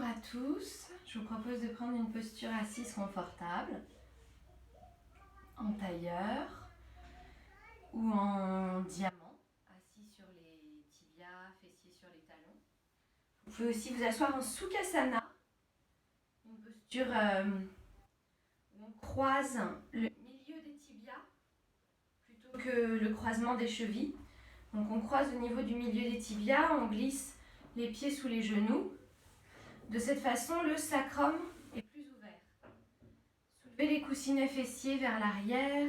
à tous, je vous propose de prendre une posture assise confortable, en tailleur ou en diamant, assis sur les tibias, fessiers sur les talons. Vous pouvez aussi vous asseoir en Sukhasana, une posture où on croise le milieu des tibias plutôt que le croisement des chevilles. Donc on croise au niveau du milieu des tibias, on glisse les pieds sous les genoux. De cette façon, le sacrum est plus ouvert. Soulevez les coussinets fessiers vers l'arrière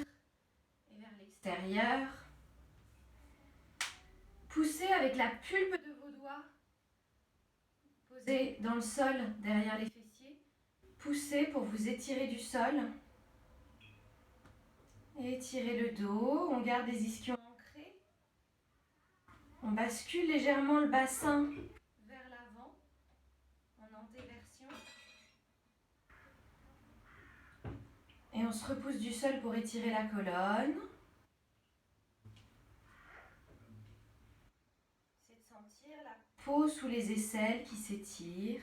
et vers l'extérieur. Poussez avec la pulpe de vos doigts posés dans le sol derrière les fessiers. Poussez pour vous étirer du sol. Et étirez le dos. On garde les ischions ancrés. On bascule légèrement le bassin vers l'avant en antéversion. Et on se repousse du sol pour étirer la colonne. C'est de sentir la peau sous les aisselles qui s'étire.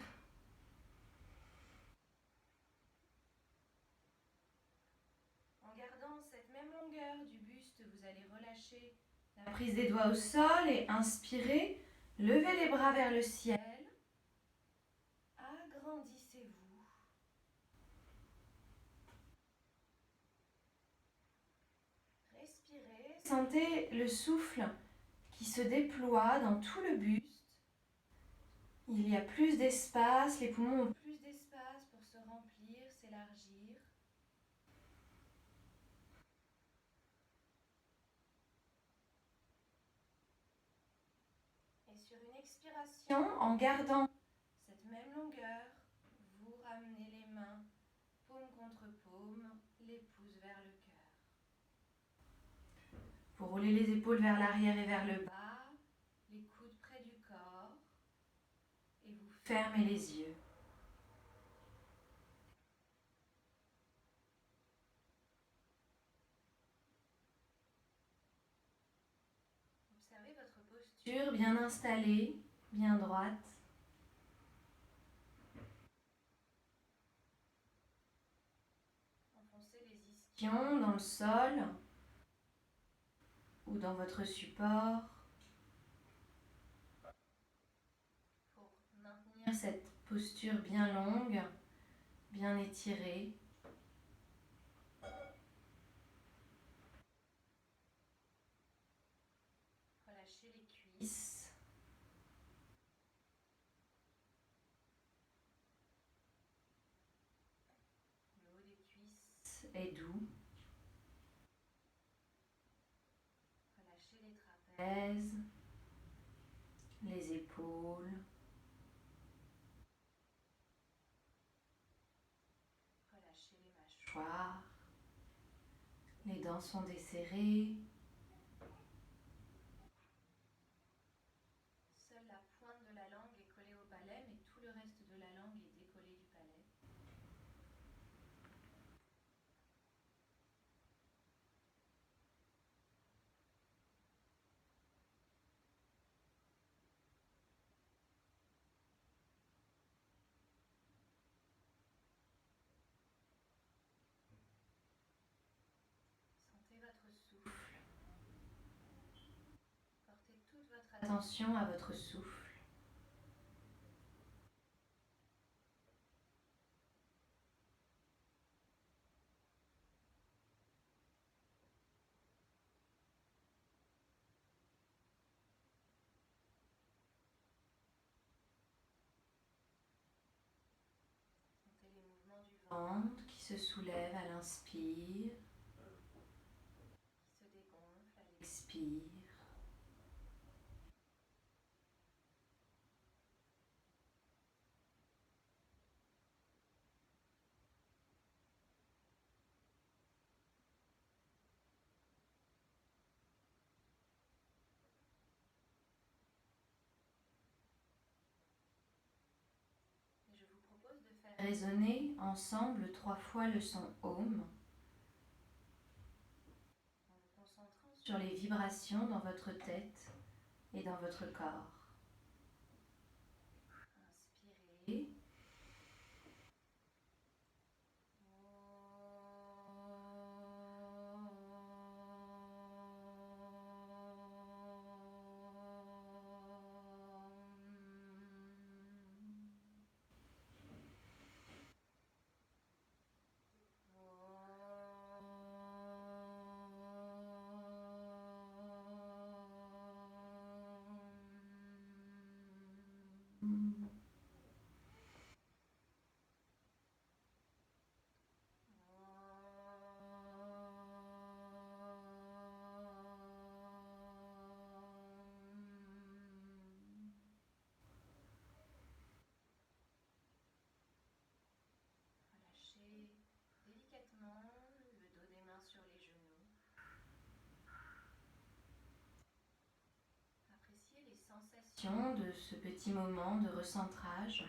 En gardant cette même longueur du buste, vous allez relâcher la prise des doigts au sol et inspirez. Levez les bras vers le ciel. Agrandissez-vous. Respirez. Sentez le souffle qui se déploie dans tout le buste. Il y a plus d'espace, les poumons ont plus d'espace pour se remplir, s'élargir. Et sur une expiration, en gardant cette même longueur, vous ramenez les mains paume contre paume, les pouces vers le cœur. Vous roulez les épaules vers l'arrière et vers le bas, les coudes près du corps et vous fermez les yeux. Observez votre posture bien installée, bien droite. Enfoncez les ischions dans le sol ou dans votre support pour maintenir cette posture bien longue, bien étirée. Relâchez les cuisses. Le haut des cuisses est doux. Relâchez les trapèzes, les épaules. Relâchez les mâchoires. Les dents sont desserrées. Seule la pointe de la langue est collée au palais, mais tout le reste de la langue est décollé du palais. Sentez votre souffle. Portez toute votre attention à votre souffle. Sentez les mouvements du ventre qui se soulève à l'inspire, qui se dégonfle à l'expire. Et je vous propose de faire résonner ensemble 3 fois le son Om en vous concentrant sur les vibrations dans votre tête et dans votre corps. Inspirez. Relâchez délicatement le dos des mains sur les genoux. Appréciez les sensations de ce petit moment de recentrage.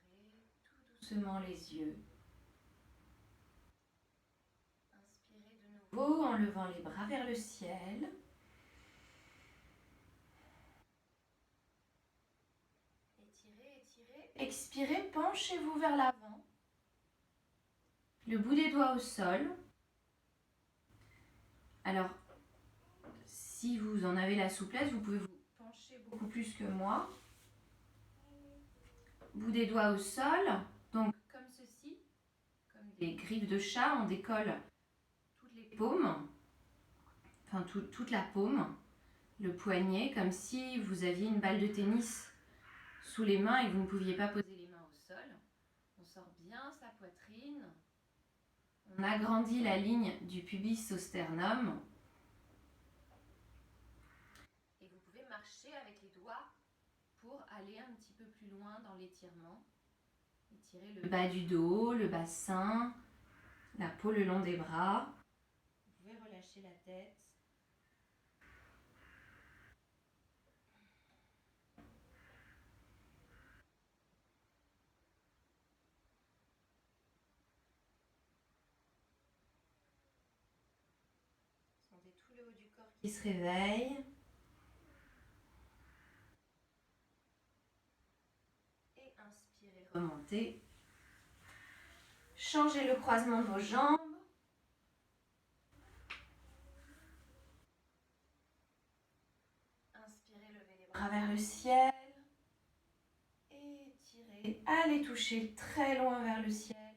Ouvrez tout doucement les yeux. Inspirez de nouveau en levant les bras vers le ciel. Étirez, étirez. Expirez, penchez-vous vers l'avant. Le bout des doigts au sol. Alors, si vous en avez la souplesse, vous pouvez vous pencher beaucoup plus que moi. Bout des doigts au sol. Donc, comme ceci, comme des griffes de chat, on décolle toutes les paumes, enfin toute la paume, le poignet, comme si vous aviez une balle de tennis sous les mains et que vous ne pouviez pas poser les mains au sol. On sort bien sa poitrine. On agrandit la ligne du pubis au sternum. Et vous pouvez marcher avec les doigts pour aller un petit peu plus loin dans l'étirement. Étirez le bas du dos, le bassin, la peau le long des bras. Vous pouvez relâcher la tête. Sentez tout le haut du corps qui se réveille. Et inspirez, remontez. Changez le croisement de vos jambes. Inspirez, levez les bras vers le ciel. Étirez, allez toucher très loin vers le ciel.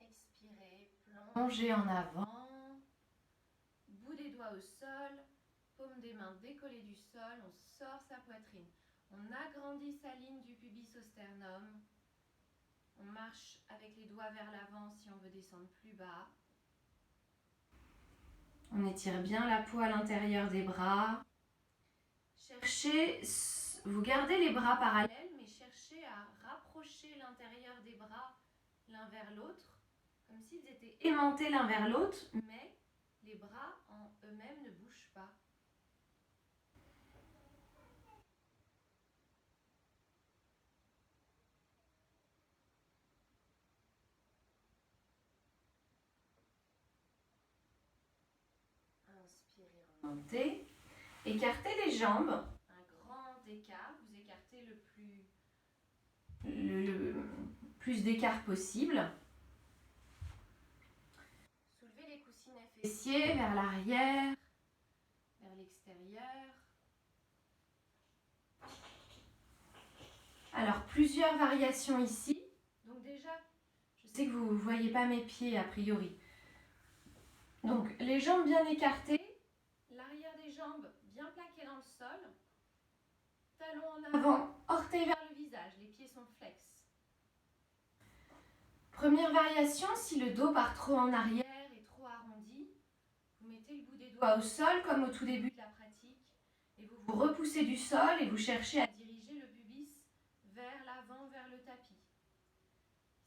Expirez, plongez en avant. Bout des doigts au sol. Paume des mains décollées du sol. On sort sa poitrine. On agrandit sa ligne du pubis au sternum. On marche avec les doigts vers l'avant si on veut descendre plus bas. On étire bien la peau à l'intérieur des bras. Cherchez, vous gardez les bras parallèles, mais cherchez à rapprocher l'intérieur des bras l'un vers l'autre, comme s'ils étaient aimantés l'un vers l'autre, mais les bras en eux-mêmes ne bougent pas. Inspirez, remontez. Écartez les jambes. Un grand écart. Vous écartez le plus d'écart possible. Soulevez les coussinets fessiers vers l'arrière, vers l'extérieur. Alors, plusieurs variations ici. Donc déjà, je sais que vous ne voyez pas mes pieds a priori. Donc, les jambes bien écartées, l'arrière des jambes bien plaquées dans le sol, talons en avant, orteils vers le visage, les pieds sont flex. Première variation, si le dos part trop en arrière et trop arrondi, vous mettez le bout des doigts au sol comme au tout début de la pratique et vous vous repoussez du sol et vous cherchez à diriger le pubis vers l'avant, vers le tapis.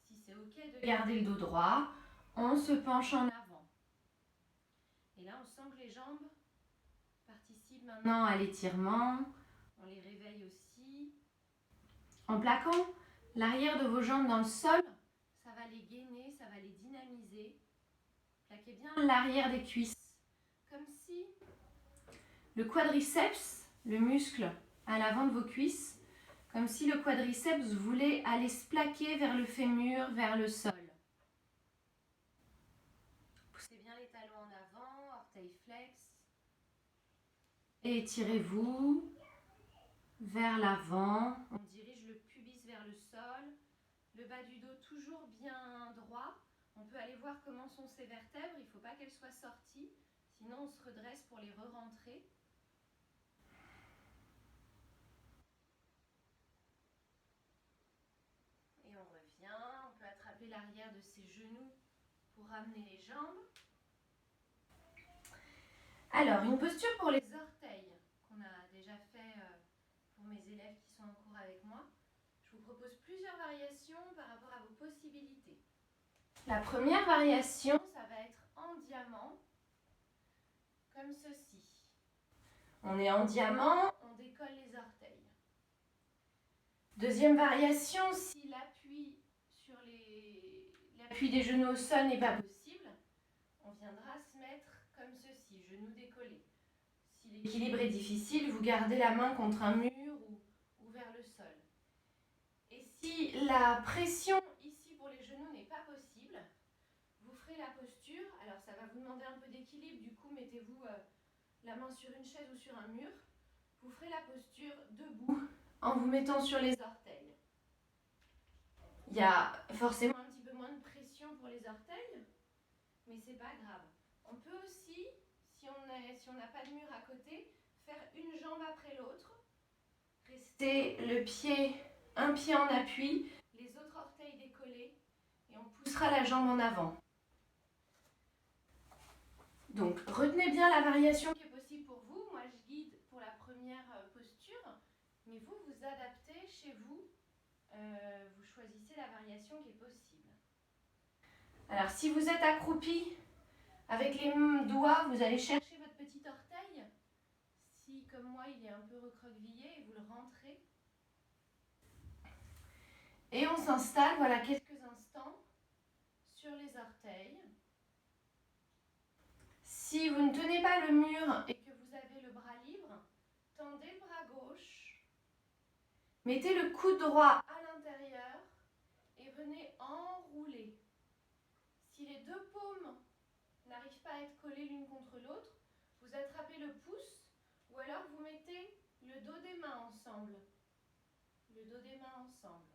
Si c'est ok de garder le dos droit, on se penche en avant. Et là, on sent que les jambes participent maintenant à l'étirement. On les réveille aussi. En plaquant l'arrière de vos jambes dans le sol, ça va les gainer, ça va les dynamiser. Plaquez bien l'arrière des cuisses. Comme si le quadriceps, le muscle à l'avant de vos cuisses, comme si le quadriceps voulait aller se plaquer vers le fémur, vers le sol. Poussez bien les talons en avant, orteils flex. Et étirez-vous vers l'avant. On dirige le pubis vers le sol. Le bas du dos toujours bien droit. On peut aller voir comment sont ces vertèbres. Il ne faut pas qu'elles soient sorties. Sinon, on se redresse pour les re-rentrer. Et on revient. On peut attraper l'arrière de ses genoux pour ramener les jambes. Alors, une posture pour les orteils qu'on a déjà fait pour mes élèves qui sont en cours avec moi. Je vous propose plusieurs variations par rapport à vos possibilités. La première variation, ça va être en diamant, comme ceci. On est en diamant, on décolle les orteils. Deuxième variation, si l'appui des genoux au sol n'est pas possible, on viendra se mettre comme ceci, genoux décollés. Si l'équilibre est difficile, vous gardez la main contre un mur ou vers le sol. Et si la pression ici pour les genoux n'est pas possible, vous ferez la posture. Alors ça va vous demander un peu d'équilibre, du coup mettez-vous la main sur une chaise ou sur un mur. Vous ferez la posture debout en vous mettant sur les orteils. Il y a forcément un petit peu moins de pression pour les orteils, mais c'est pas grave. On peut aussi, si on n'a pas de mur à côté, faire une jambe après l'autre. Rester un pied en appui, les autres orteils décollés, et on poussera la jambe en avant. Donc retenez bien la variation qui est possible pour vous. Moi je guide pour la première posture, mais vous adaptez chez vous, vous choisissez la variation qui est possible. Alors si vous êtes accroupi, avec les doigts, vous allez chercher votre petit orteil. Si comme moi il est un peu recroquevillé, vous le rentrez. Et on s'installe, voilà, quelques instants sur les orteils. Si vous ne tenez pas le mur et que vous avez le bras libre, tendez le bras gauche. Mettez le coude droit à l'intérieur et venez enrouler. Si les deux paumes n'arrivent pas à être collées l'une contre l'autre, vous attrapez le pouce ou alors vous mettez le dos des mains ensemble. Le dos des mains ensemble.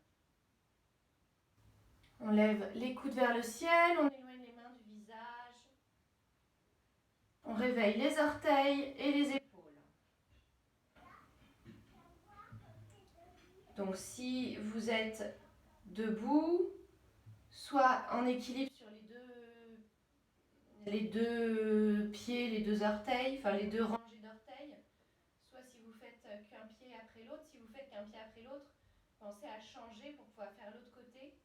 On lève les coudes vers le ciel, on éloigne les mains du visage. On réveille les orteils et les épaules. Donc si vous êtes debout, soit en équilibre sur les deux pieds, les deux orteils, enfin les deux rangées d'orteils, soit si vous faites qu'un pied après l'autre. Si vous faites qu'un pied après l'autre, pensez à changer pour pouvoir faire l'autre côté.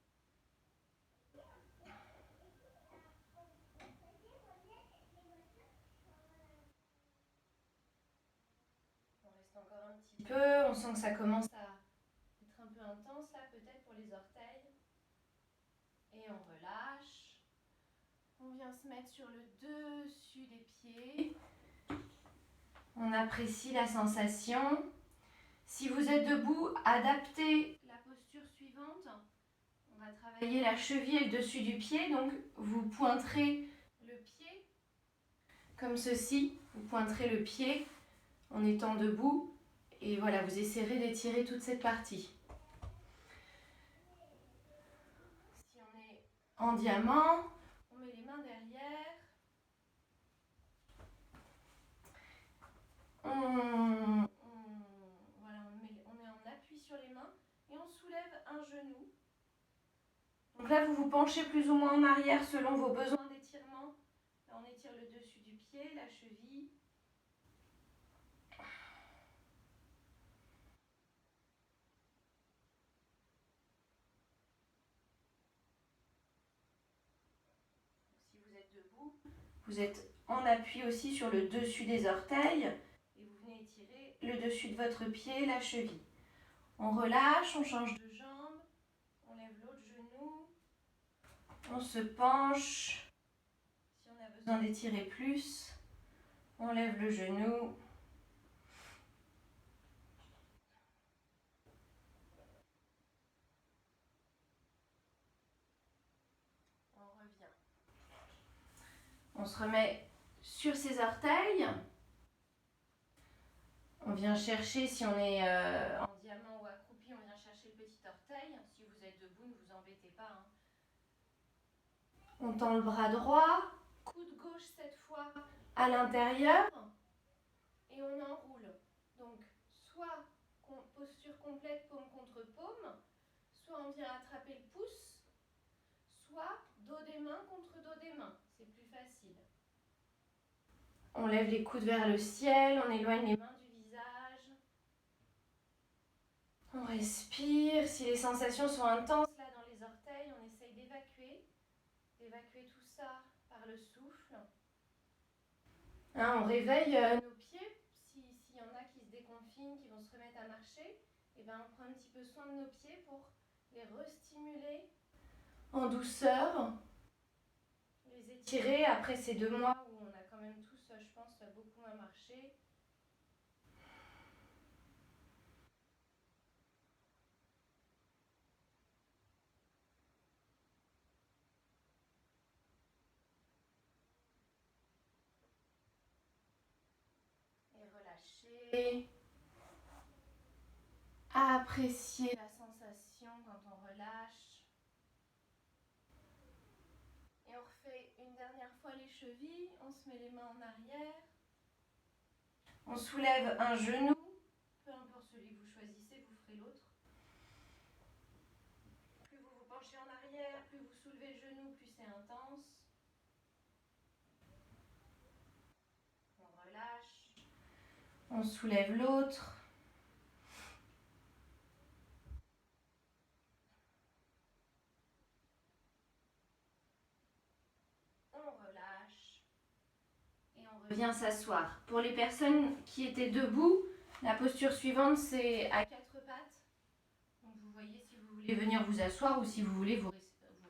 On reste encore un petit peu, on sent que ça commence à être un peu intense là, peut-être pour les orteils. Et on relâche. On vient se mettre sur le dessus des pieds. On apprécie la sensation. Si vous êtes debout, adaptez la posture suivante. On va travailler la cheville et le dessus du pied. Donc vous pointerez le pied comme ceci. Vous pointerez le pied en étant debout. Et voilà, vous essaierez d'étirer toute cette partie. Si on est en diamant, on met les mains derrière. On est en appui sur les mains et on soulève un genou. Donc là, vous vous penchez plus ou moins en arrière selon vos besoins d'étirement. Là, on étire le dessus du pied, la cheville. Si vous êtes debout, vous êtes en appui aussi sur le dessus des orteils et vous venez étirer le dessus de votre pied, la cheville. On relâche, on change de jambe, on lève l'autre genou, on se penche. Si on a besoin d'étirer plus, on lève le genou. On revient. On se remet sur ses orteils. On vient chercher, si on est en diamant ou accroupi, on vient chercher le petit orteil. Si vous êtes debout, ne vous embêtez On tend le bras droit, coude gauche cette fois à l'intérieur et on enroule. Donc soit posture complète paume contre paume, soit on vient attraper le pouce, soit dos des mains contre dos des mains. C'est plus facile. On lève les coudes vers le ciel, on éloigne les mains du visage. On respire. Si les sensations sont intenses là dans les orteils, on essaye d'évacuer tout ça par le souffle. Hein, on réveille nos pieds. S'il y en a qui se déconfinent, qui vont se remettre à marcher, et ben on prend un petit peu soin de nos pieds pour les restimuler en douceur. Les étirer après ces 2 mois où on a quand même tous, je pense, beaucoup moins marché. Et relâcher. Apprécier la sensation quand on relâche. Et on refait une dernière fois les chevilles. On se met les mains en arrière. On soulève un genou. Peu importe celui que vous choisissez, vous ferez l'autre. Plus vous vous penchez en arrière, plus vous soulevez le genou, plus c'est intense. On relâche. On soulève l'autre. Vient s'asseoir. Pour les personnes qui étaient debout, la posture suivante c'est à 4 pattes. Donc vous voyez si vous voulez venir vous asseoir ou si vous voulez vous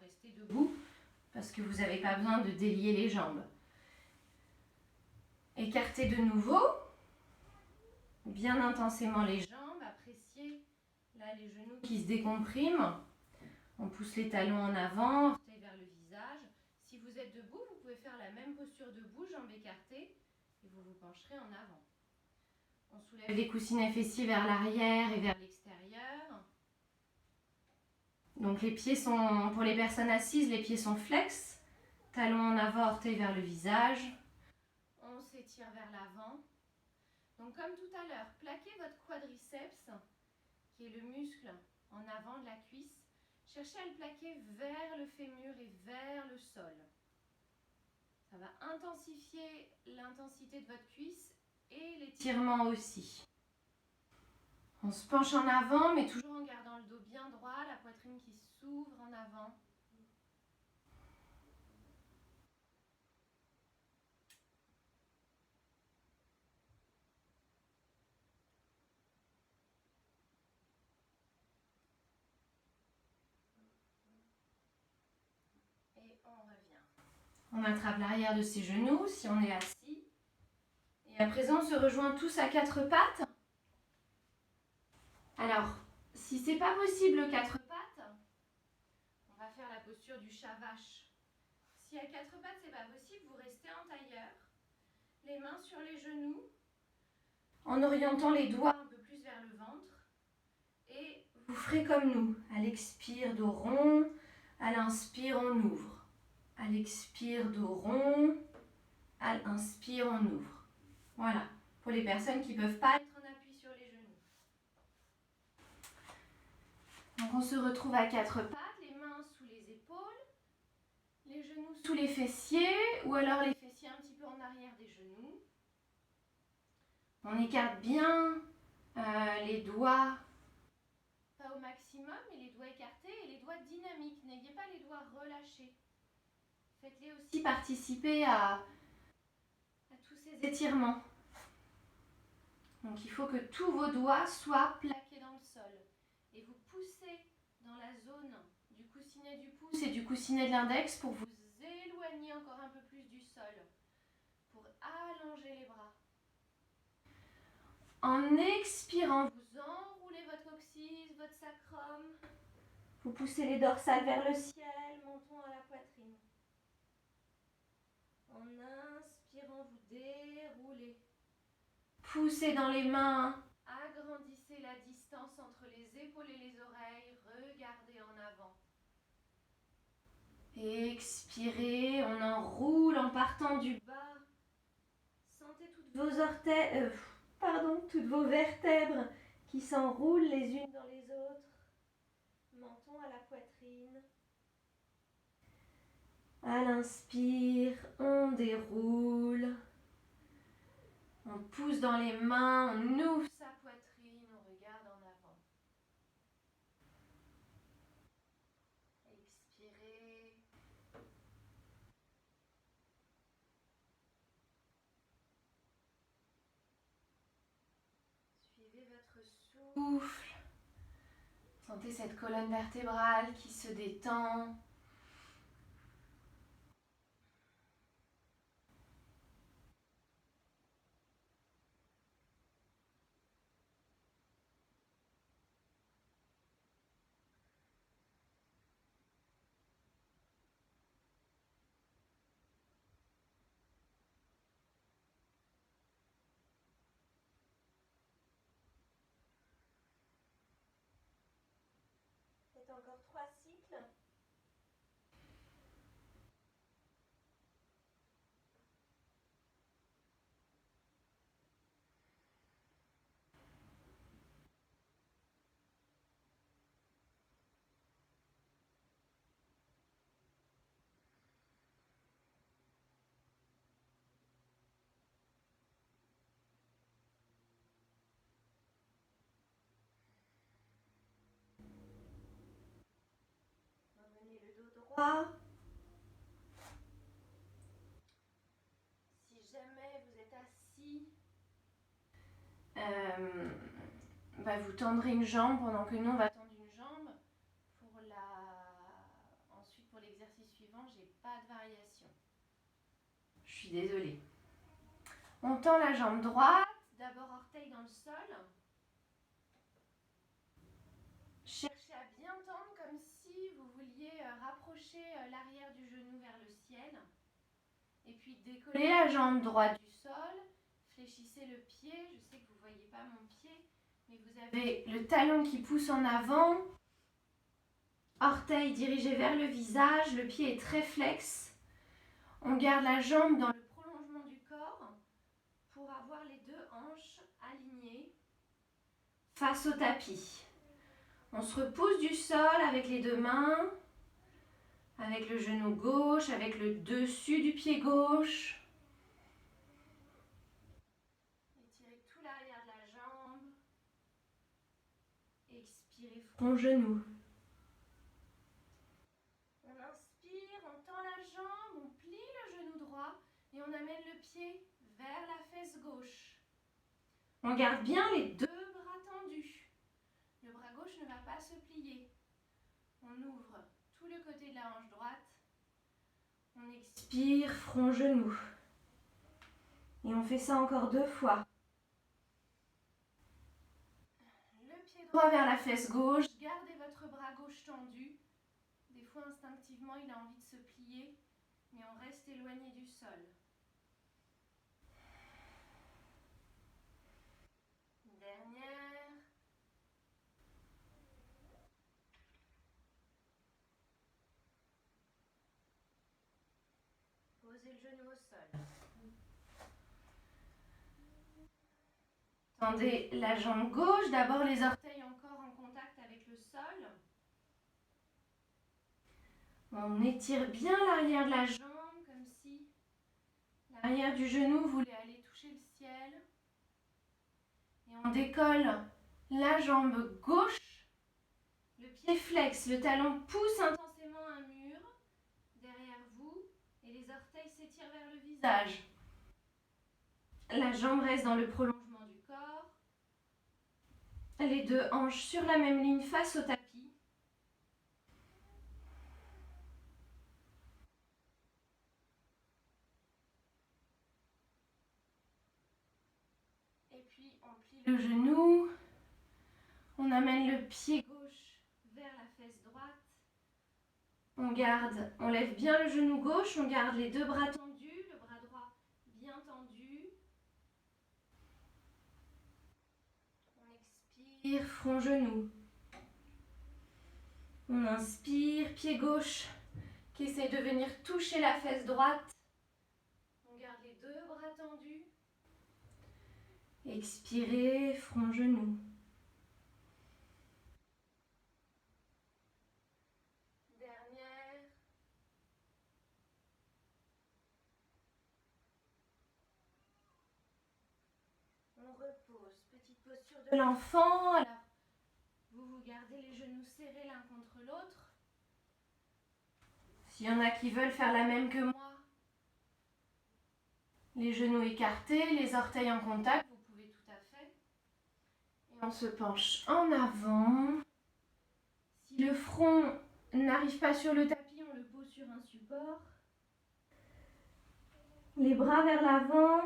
rester debout parce que vous n'avez pas besoin de délier les jambes. Écartez de nouveau, bien intensément les jambes, appréciez là les genoux qui se décompriment. On pousse les talons en avant, orteils vers le visage. Si vous êtes debout, vous pouvez faire la même posture debout, jambes écartées. Et vous vous pencherez en avant. On soulève les coussinets fessiers vers l'arrière et vers l'extérieur. Donc les pieds sont, pour les personnes assises, les pieds sont flex. Talons en avant, orteils vers le visage. On s'étire vers l'avant. Donc comme tout à l'heure, plaquez votre quadriceps, qui est le muscle en avant de la cuisse. Cherchez à le plaquer vers le fémur et vers le sol. Ça va intensifier l'intensité de votre cuisse et l'étirement aussi. On se penche en avant, mais toujours en gardant le dos bien droit, la poitrine qui s'ouvre en avant. Et on revient. On attrape l'arrière de ses genoux si on est assis. Et à présent, on se rejoint tous à 4 pattes. Alors, si c'est pas possible 4 pattes, on va faire la posture du chat vache. Si à 4 pattes c'est pas possible, vous restez en tailleur, les mains sur les genoux, en orientant les doigts un peu plus vers le ventre. Et vous ferez comme nous. À l'expire, dos rond. À l'inspire, on ouvre. À l'expire, dos rond. À l'inspire, on ouvre. Voilà. Pour les personnes qui ne peuvent pas être en appui sur les genoux. Donc on se retrouve à 4 pattes, les mains sous les épaules, les genoux sous les fessiers, ou alors les fessiers un petit peu en arrière des genoux. On écarte bien les doigts, pas au maximum, mais les doigts écartés et les doigts dynamiques. N'ayez pas les doigts relâchés. Faites-les aussi participer à tous ces étirements. Donc il faut que tous vos doigts soient plaqués dans le sol. Et vous poussez dans la zone du coussinet du pouce et du coussinet de l'index pour vous éloigner encore un peu plus du sol. Pour allonger les bras. En expirant, vous enroulez votre coccyx, votre sacrum. Vous poussez les dorsales vers le ciel, menton à la poitrine. En inspirant, vous déroulez. Poussez dans les mains. Agrandissez la distance entre les épaules et les oreilles. Regardez en avant. Expirez, on enroule en partant du bas. Sentez toutes vos vertèbres qui s'enroulent les unes dans les autres. Menton à la poitrine. À l'inspire, on déroule. On pousse dans les mains, on ouvre sa poitrine, on regarde en avant. Expirez. Suivez votre souffle. Sentez cette colonne vertébrale qui se détend. Faites encore 3 cycles. Emmenez le dos droit. Si jamais vous êtes assis, vous tendrez une jambe pendant que nous on va tendre une jambe. Ensuite pour l'exercice suivant, j'ai pas de variation. Je suis désolée. On tend la jambe droite, d'abord orteil dans le sol. Cherchez à bien tendre comme si vous vouliez rapprocher l'arrière du genou vers le ciel. Et puis décollez la jambe droite du sol. Fléchissez le pied. Je sais que vous ne voyez pas mon pied, mais vous avez le talon qui pousse en avant. Orteil dirigé vers le visage. Le pied est très flex. On garde la jambe dans le prolongement du corps pour avoir les deux hanches alignées face au tapis. On se repousse du sol avec les deux mains, avec le genou gauche, avec le dessus du pied gauche. Étirez tout l'arrière de la jambe. Expirez, front genou. On inspire, on tend la jambe, on plie le genou droit et on amène le pied vers la fesse gauche. On garde bien les deux bras tendus. Le bras gauche ne va pas se plier. On ouvre tout le côté de la hanche droite. On expire, front genou. Et on fait ça encore 2 fois. Le pied droit vers la fesse gauche. Gardez votre bras gauche tendu. Des fois, instinctivement, il a envie de se plier, mais on reste éloigné du sol. Dernière. Posez le genou au sol. Tendez la jambe gauche, d'abord les orteils encore en contact avec le sol. On étire bien l'arrière de la jambe, comme si l'arrière du genou voulait aller toucher le ciel. Et on décolle la jambe gauche. Le pied flex, le talon pousse intensément un mur derrière vous et les orteils s'étirent vers le visage. La jambe reste dans le prolongement du corps. Les deux hanches sur la même ligne face au tapis. Et puis on plie le genou. On amène le pied gauche vers la fesse droite. On lève bien le genou gauche, on garde les deux bras tendus, le bras droit bien tendu. On expire, front genou. On inspire, pied gauche qui essaye de venir toucher la fesse droite. On garde les deux bras tendus. Expirez, front, genou. Dernière. On repose. Petite posture de l'enfant. Alors, vous gardez les genoux serrés l'un contre l'autre. S'il y en a qui veulent faire la même que moi, les genoux écartés, les orteils en contact, vous pouvez tout à fait. Et on se penche en avant. Si le front n'arrive pas sur le tapis, on le pose sur un support. Les bras vers l'avant.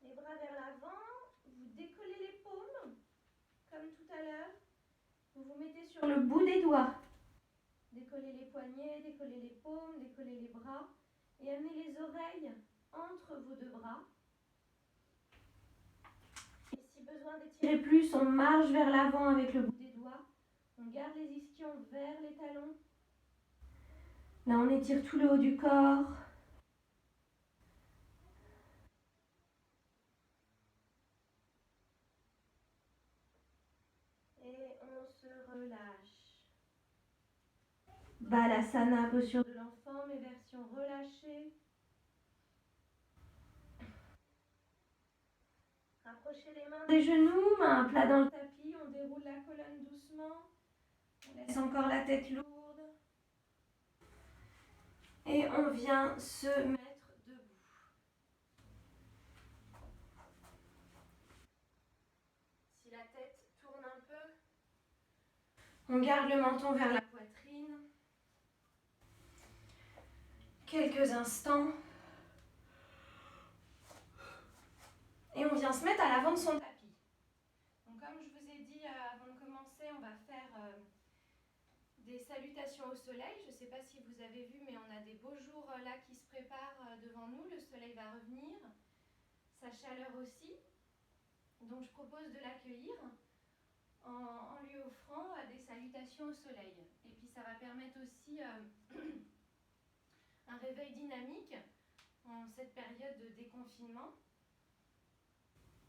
Les bras vers l'avant. Vous décollez les paumes, comme tout à l'heure. Vous vous mettez sur le bout des doigts. Décollez les poignets, décollez les paumes, décollez les bras. Et amenez les oreilles entre vos deux bras. Et si besoin d'étirer plus, on marche vers l'avant avec le bout des doigts. On garde les ischions vers les talons. Là, on étire tout le haut du corps. Et on se relâche. Balasana, posture de l'enfant, mais version relâchée. Rapprochez les mains des genoux, mains à plat dans le tapis. On déroule la colonne doucement. On laisse encore la tête lourde. Et on vient se mettre debout. Si la tête tourne un peu, on garde le menton vers la poitrine. Quelques instants. Et on vient se mettre à l'avant de son tapis. Donc comme je vous ai dit avant de commencer, on va faire des salutations au soleil. Je ne sais pas si vous avez vu, mais on a des beaux jours là qui se préparent devant nous. Le soleil va revenir, sa chaleur aussi. Donc je propose de l'accueillir en lui offrant des salutations au soleil. Et puis ça va permettre aussi un réveil dynamique en cette période de déconfinement.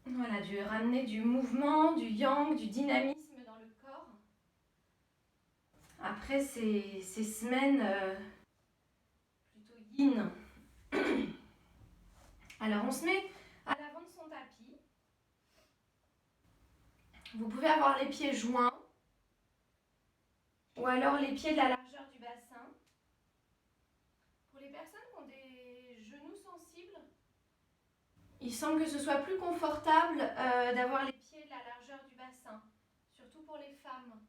Voilà, de ramener du mouvement, du yang, du dynamisme dans le corps. Après ces semaines plutôt yin. Alors on se met à l'avant de son tapis. Vous pouvez avoir les pieds joints ou alors les pieds de la largeur du bassin. Pour les personnes qui ont des genoux sensibles, il semble que ce soit plus confortable d'avoir les pieds de la largeur du bassin, surtout pour les femmes.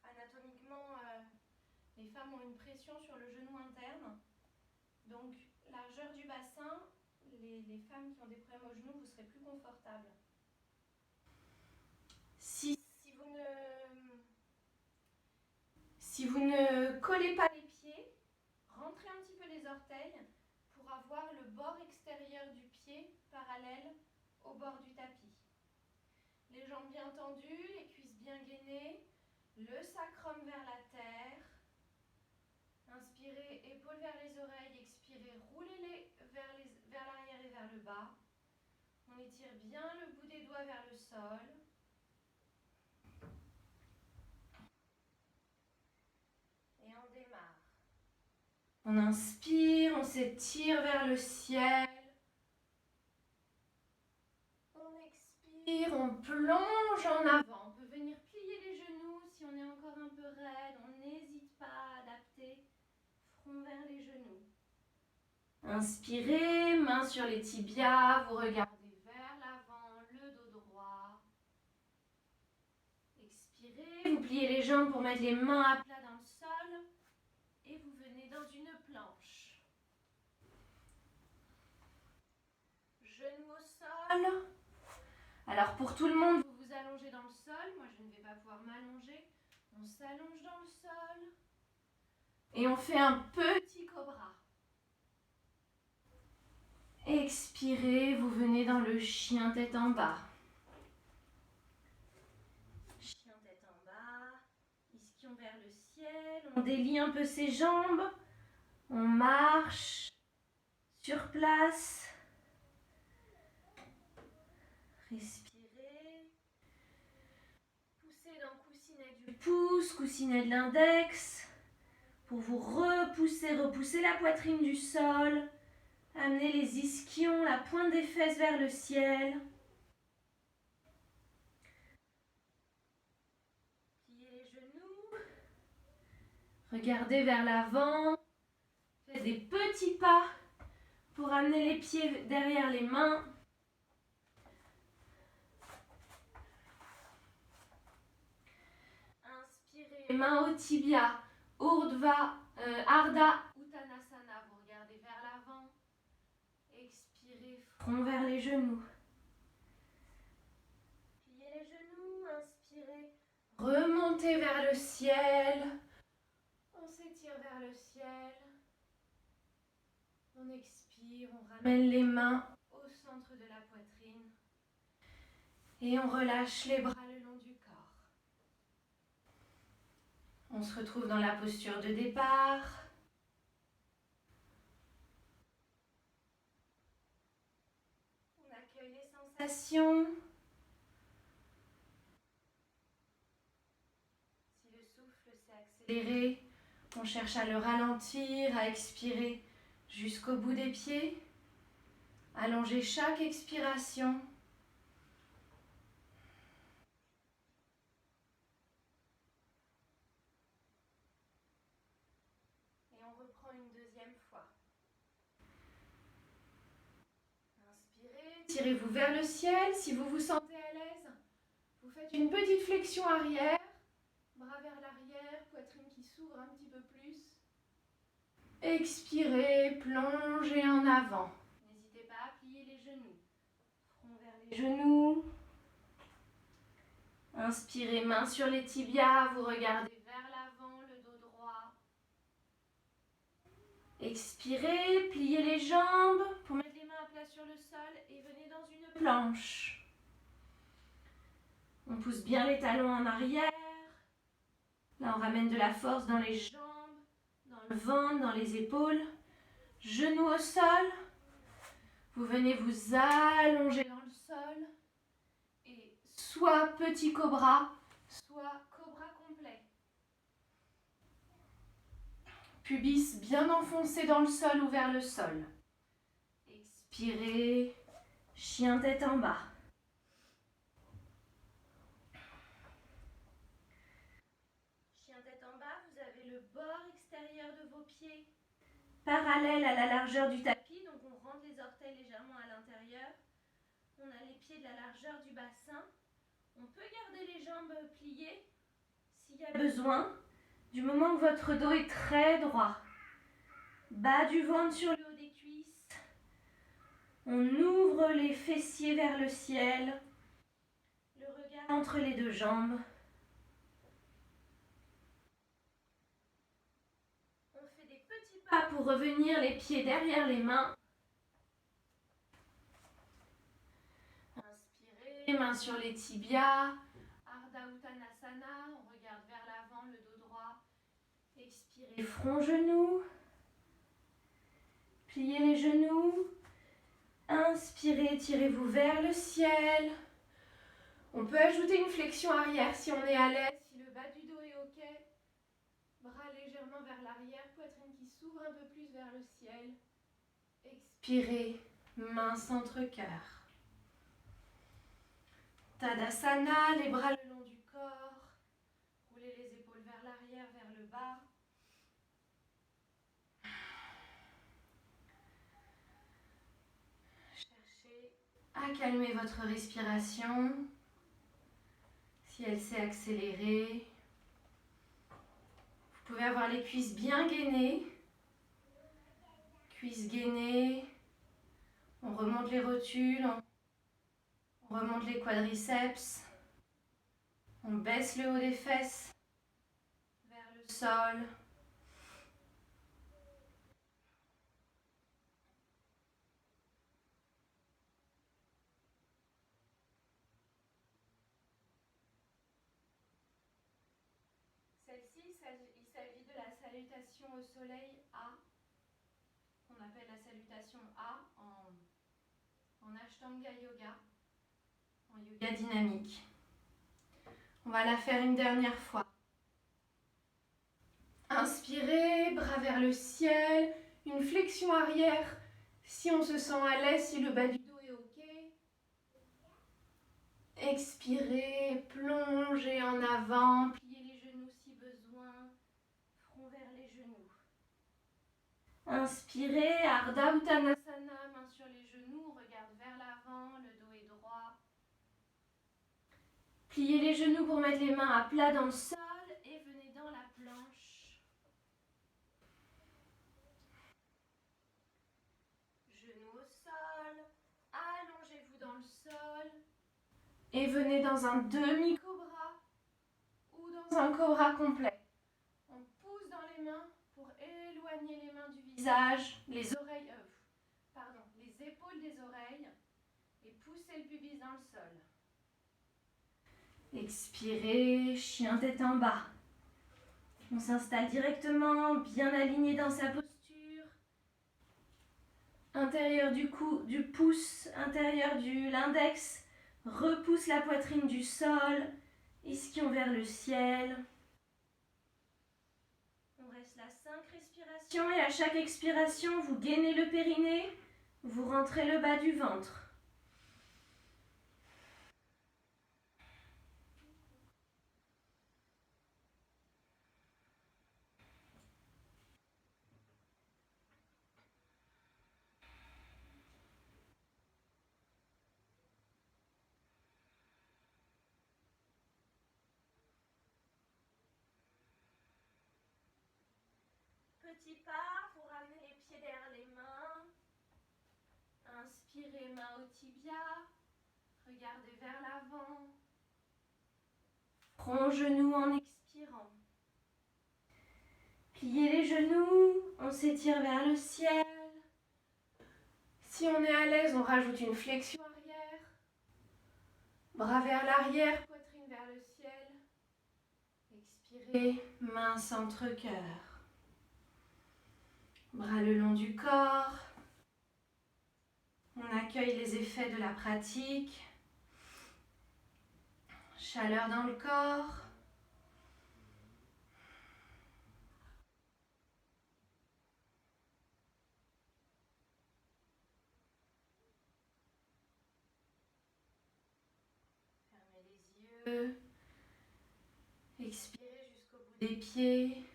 Anatomiquement, les femmes ont une pression sur le genou interne. Donc, largeur du bassin, les femmes qui ont des problèmes au genou, vous serez plus confortable. Si vous ne collez pas les pieds, rentrez un petit peu les orteils pour avoir le bord extérieur du pied parallèle au bord du tapis. Les jambes bien tendues, les cuisses bien gainées, le sacrum vers la terre. Inspirez, épaules vers les oreilles, expirez, roulez-les vers l'arrière et vers le bas. On étire bien le bout des doigts vers le sol. Et on démarre. On inspire, on s'étire vers le ciel. On expire, on plonge en avant. On peut venir plier les genoux si on est encore un peu raide. On n'hésite pas à adapter. Front vers les genoux. Inspirez, main sur les tibias, vous regardez vers l'avant, le dos droit. Expirez, vous pliez les jambes pour mettre les mains à plat dans le sol et vous venez dans une planche. Genoux au sol. Alors pour tout le monde, vous vous allongez dans le sol. Moi je ne vais pas pouvoir m'allonger. On s'allonge dans le sol. Et on fait un petit cobra. Expirez, vous venez dans le chien tête en bas. Chien tête en bas, ischion vers le ciel. On délie un peu ses jambes. On marche sur place. Respirez. Poussez dans le coussinet du pouce, coussinet de l'index. Pour vous repousser la poitrine du sol. Amenez les ischions, la pointe des fesses vers le ciel. Pliez les genoux. Regardez vers l'avant. Faites des petits pas pour amener les pieds derrière les mains. Inspirez, mains au tibia. Ardha Uttanasana. Vous regardez vers l'avant. Expirez, front vers les genoux. Pliez les genoux, inspirez. Remontez vers le ciel. On s'étire vers le ciel. On expire, on ramène les mains au centre de la poitrine. Et on relâche les bras le long du corps. On se retrouve dans la posture de départ. On accueille les sensations. Si le souffle s'est accéléré, on cherche à le ralentir, à expirer jusqu'au bout des pieds. Allongez chaque expiration. Et on reprend une deuxième fois. Inspirez, tirez-vous vers le ciel. Si vous vous sentez à l'aise, vous faites une petite flexion arrière. Bras vers l'arrière, poitrine qui s'ouvre un petit peu plus. Expirez, plongez en avant. N'hésitez pas à plier les genoux. Front vers les genoux. Inspirez, main sur les tibias, vous regardez vers l'avant, le dos droit. Expirez, pliez les jambes pour mettre les mains à plat sur le sol et venez dans une planche. On pousse bien les talons en arrière. Là, on ramène de la force dans les jambes, dans le ventre, dans les épaules. Genoux au sol. Vous venez vous allonger dans le sol. Et soit petit cobra, soit cobra complet. Pubis bien enfoncé dans le sol ou vers le sol. Expirez, chien tête en bas. Chien tête en bas, vous avez le bord extérieur de vos pieds parallèle à la largeur du tapis, donc on rentre les orteils légèrement à l'intérieur. On a les pieds de la largeur du bassin. On peut garder les jambes pliées s'il y a besoin, du moment que votre dos est très droit. Bas du ventre sur le haut des cuisses. On ouvre les fessiers vers le ciel. Le regard entre les deux jambes. On fait des petits pas pour revenir les pieds derrière les mains. Inspirez, mains sur les tibias. Ardha Uttanasana, on regarde vers l'avant, le dos droit. Expirez, front, genoux. Pliez les genoux. Inspirez, tirez-vous vers le ciel. On peut ajouter une flexion arrière si on est à l'aise, si le bas du dos est OK. Bras légèrement vers l'arrière, poitrine qui s'ouvre un peu plus vers le ciel. Expirez, main centre-cœur. Tadasana, les bras le long du corps. Roulez les épaules vers l'arrière, vers le bas. Cherchez à calmer votre respiration. Si elle s'est accélérée, vous pouvez avoir les cuisses bien gainées. Cuisses gainées. On remonte les rotules. On remonte les quadriceps. On baisse le haut des fesses vers le sol. salutation au soleil A, qu'on appelle la salutation A en Ashtanga Yoga, en yoga dynamique. On va la faire une dernière fois. Inspirez, bras vers le ciel, une flexion arrière si on se sent à l'aise, si le bas du dos est OK. Expirez, plongez en avant, pliez les genoux si besoin, front vers les genoux. Inspirez, Ardha Uttanasana, main sur les genoux, regarde vers l'avant, le dos est droit. Pliez les genoux pour mettre les mains à plat dans le sol et venez dans la planche. Genoux au sol, allongez-vous dans le sol et venez dans un demi-cobra ou dans un cobra complet. On pousse dans les mains pour éloigner les mains du visage, les épaules des oreilles et pousser le pubis dans le sol. Expirez, chien tête en bas. On s'installe directement, bien aligné dans sa posture. Intérieur du pouce, intérieur de l'index, repousse la poitrine du sol, ischion vers le ciel. On reste là 5 respirations et à chaque expiration, vous gainez le périnée, vous rentrez le bas du ventre. Petit pas pour ramener les pieds derrière les mains. Inspirez, main au tibia. Regardez vers l'avant. Front, genou en expirant. Pliez les genoux, on s'étire vers le ciel. Si on est à l'aise, on rajoute une flexion arrière. Bras vers l'arrière, poitrine vers le ciel. Expirez, main centre-cœur. Bras le long du corps. On accueille les effets de la pratique. Chaleur dans le corps. Fermez les yeux. Expirez jusqu'au bout des pieds.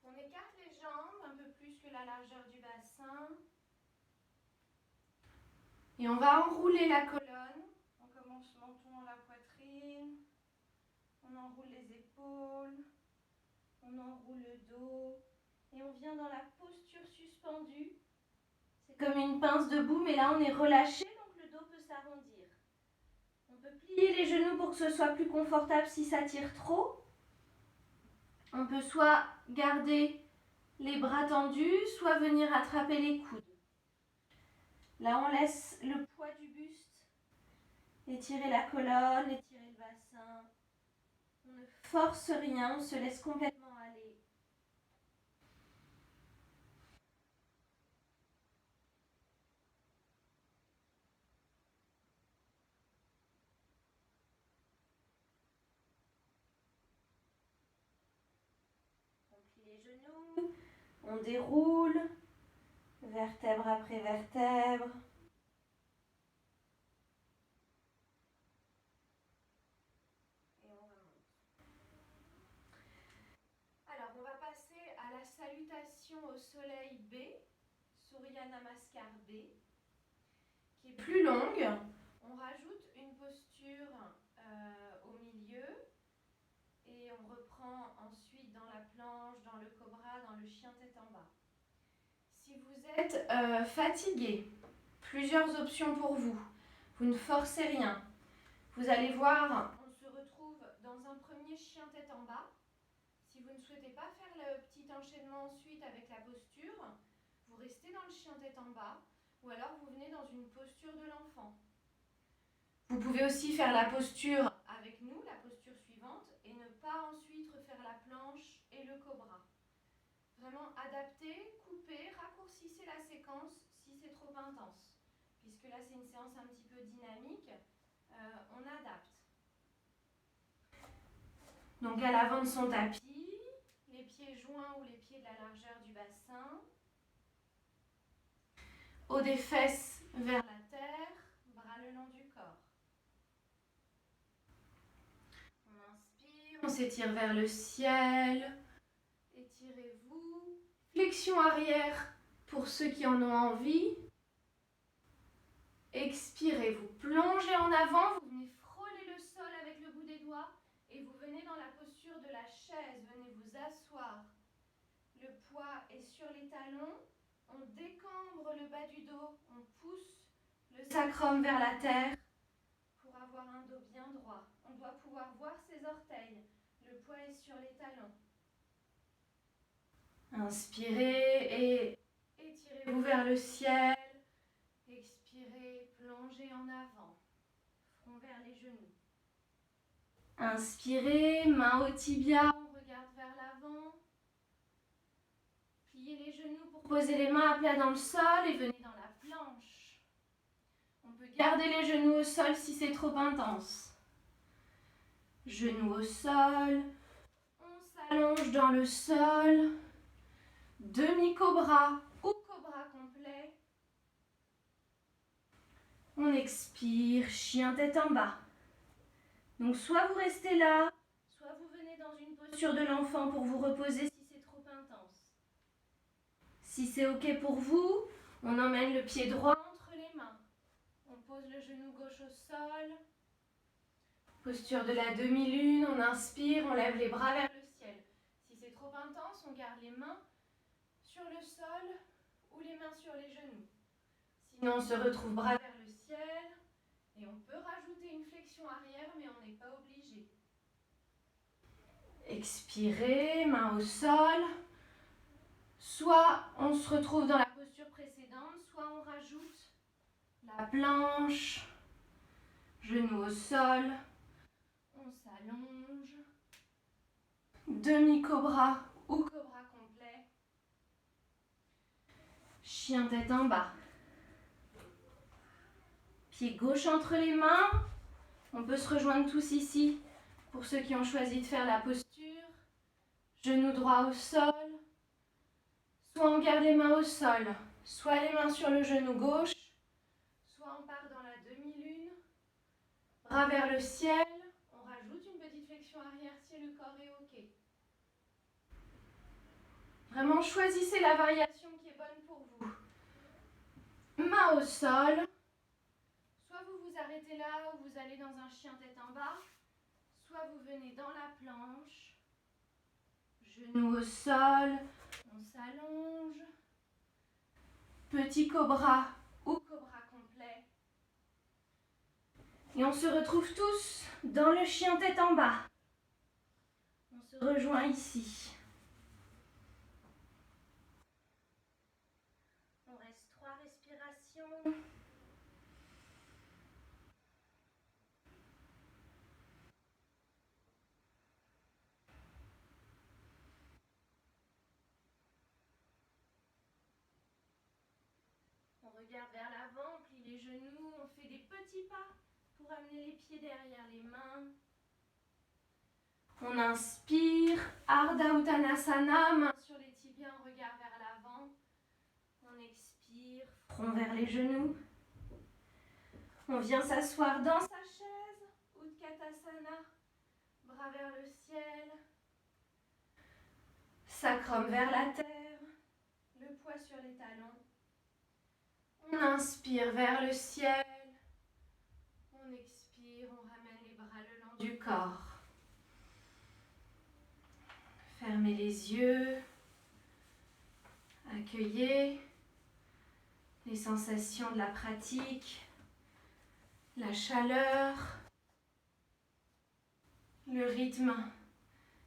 On écarte les jambes un peu plus que la largeur du bassin. Et on va enrouler la colonne. On commence menton la poitrine. On enroule les épaules. On enroule le dos. Et on vient dans la posture suspendue. C'est comme une pince debout, mais là on est relâché, donc le dos peut s'arrondir. On peut plier les genoux pour que ce soit plus confortable si ça tire trop. On peut soit garder les bras tendus, soit venir attraper les coudes. Là, on laisse le poids du buste étirer la colonne, étirer le bassin. On ne force rien, on se laisse complètement aller. On plie les genoux, on déroule, vertèbre après vertèbre. Alors, on va passer à la salutation au soleil B, Surya Namaskar B, qui est plus longue. On rajoute une posture chien tête en bas. Si vous êtes fatigué, plusieurs options pour vous. Vous ne forcez rien. Vous allez voir, on se retrouve dans un premier chien tête en bas. Si vous ne souhaitez pas faire le petit enchaînement ensuite avec la posture, vous restez dans le chien tête en bas ou alors vous venez dans une posture de l'enfant. Vous pouvez aussi faire la posture avec nous, la posture suivante, et ne pas ensuite refaire la planche et le cobra. Vraiment adaptez, coupez, raccourcissez la séquence si c'est trop intense. Puisque là c'est une séance un petit peu dynamique, on adapte. Donc à l'avant de son tapis, les pieds joints ou les pieds de la largeur du bassin. Haut des fesses vers la terre, bras le long du corps. On inspire, on s'étire vers le ciel. Étirez-vous. Flexion arrière pour ceux qui en ont envie. Expirez, vous plongez en avant, vous venez frôler le sol avec le bout des doigts et vous venez dans la posture de la chaise. Venez vous asseoir. Le poids est sur les talons. On décambre le bas du dos, on pousse le sacrum vers la terre pour avoir un dos bien droit. On doit pouvoir voir ses orteils. Le poids est sur les talons. Inspirez et étirez-vous vers le ciel. Expirez, plongez en avant. Front vers les genoux. Inspirez, main au tibia, on regarde vers l'avant. Pliez les genoux pour poser les mains à plat dans le sol et venez dans la planche. On peut garder les genoux au sol si c'est trop intense. Genoux au sol. On s'allonge dans le sol. Demi-cobra ou cobra complet. On expire, chien tête en bas. Donc soit vous restez là, soit vous venez dans une posture de l'enfant pour vous reposer si c'est trop intense. Si c'est ok pour vous, on emmène le pied droit entre les mains. On pose le genou gauche au sol. Posture de la demi-lune, on inspire, on lève les bras vers le ciel. Si c'est trop intense, on garde les mains sur le sol ou les mains sur les genoux. Sinon, on se retrouve bras vers le ciel et on peut rajouter une flexion arrière, mais on n'est pas obligé. Expirez, main au sol. Soit on se retrouve dans la posture précédente, soit on rajoute la planche, genou au sol. On s'allonge. Demi-cobra ou cobra complet. Chien tête en bas. Pied gauche entre les mains. On peut se rejoindre tous ici pour ceux qui ont choisi de faire la posture. Genou droit au sol. Soit on garde les mains au sol, soit les mains sur le genou gauche. Soit on part dans la demi-lune. Bras vers le ciel. On rajoute une petite flexion arrière si le corps est OK. Vraiment, choisissez la variation qui est bonne pour vous. Main au sol. Soit vous vous arrêtez là ou vous allez dans un chien tête en bas. Soit vous venez dans la planche. Genou au sol. On s'allonge. Petit cobra ou cobra complet. Et on se retrouve tous dans le chien tête en bas. On se rejoint ici. On reste 3 respirations. On regarde vers l'avant, on plie les genoux, on fait des petits pas pour amener les pieds derrière les mains. On inspire, Ardha Uttanasana, main sur les tibias, on regarde vers l'avant. On expire, front vers les genoux. On vient s'asseoir dans sa chaise, Utkatasana, bras vers le ciel. Sacrum vers la terre, le poids sur les talons. On inspire vers le ciel. On expire, on ramène les bras le long du corps. Fermez les yeux. Accueillez les sensations de la pratique, la chaleur, le rythme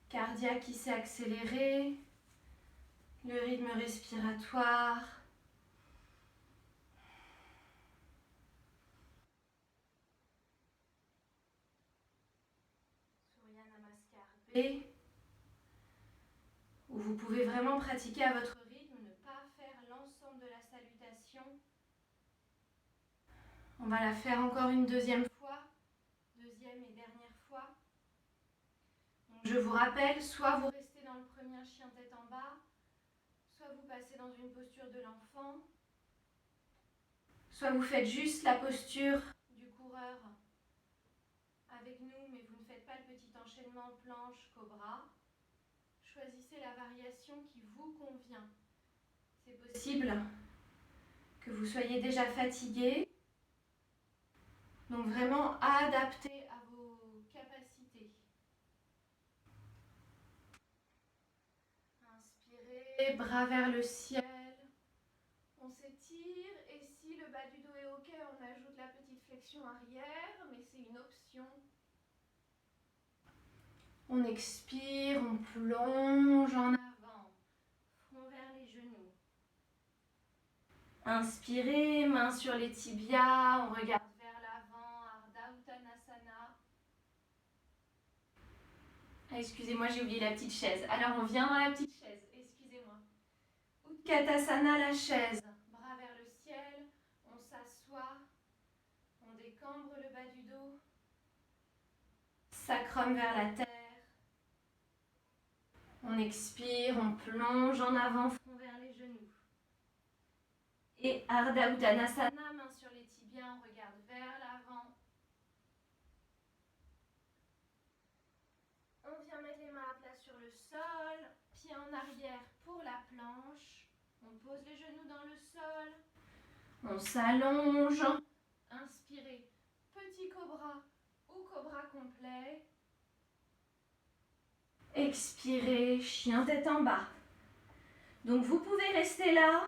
cardiaque qui s'est accéléré, le rythme respiratoire. Surya Namaskar B, où vous pouvez vraiment pratiquer à votre rythme, ne pas faire l'ensemble de la salutation. On va la faire encore une deuxième fois, deuxième et dernière fois. Donc je vous rappelle, soit vous restez dans le premier chien tête en bas, soit vous passez dans une posture de l'enfant, soit vous faites juste la posture du coureur avec nous, mais vous ne faites pas le petit enchaînement planche-cobra. Choisissez la variation qui vous convient. C'est possible que vous soyez déjà fatigué, donc vraiment adapté à vos capacités. Inspirez, bras vers le ciel. On s'étire et si le bas du dos est ok, on ajoute la petite flexion arrière, mais c'est une option. On expire, on plonge en avant, front vers les genoux. Inspirez, main sur les tibias, on regarde vers l'avant, Ardha Uttanasana. Ah, excusez-moi, j'ai oublié la petite chaise. Alors on vient dans la petite chaise, excusez-moi. Utkatasana, la chaise, bras vers le ciel, on s'assoit, on décambre le bas du dos, sacrum vers la terre. On expire, on plonge en avant, front vers les genoux. Et Ardha Uttanasana, main sur les tibias, on regarde vers l'avant. On vient mettre les mains à plat sur le sol, pieds en arrière pour la planche. On pose les genoux dans le sol. On s'allonge. Inspirez, petit cobra ou cobra complet. Expirez, chien tête en bas. Donc vous pouvez rester là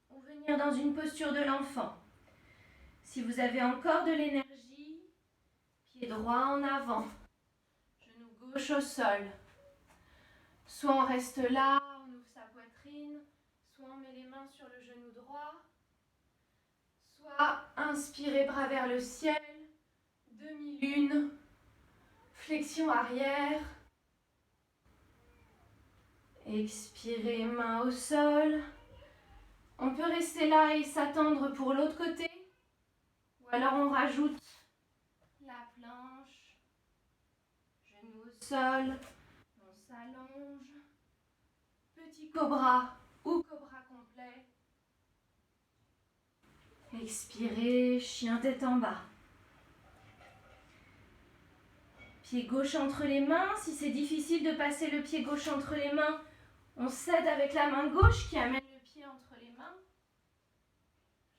ou venir dans une posture de l'enfant. Si vous avez encore de l'énergie, pied droit en avant, genou gauche au sol. Soit on reste là, on ouvre sa poitrine, soit on met les mains sur le genou droit, soit inspirez, bras vers le ciel, demi-lune, flexion arrière. Expirez, main au sol. On peut rester là et s'attendre pour l'autre côté. Ou alors on rajoute la planche, genou au sol, on s'allonge. Petit cobra ou cobra complet. Expirez, chien tête en bas. Pied gauche entre les mains. Si c'est difficile de passer le pied gauche entre les mains, on s'aide avec la main gauche qui amène le pied entre les mains.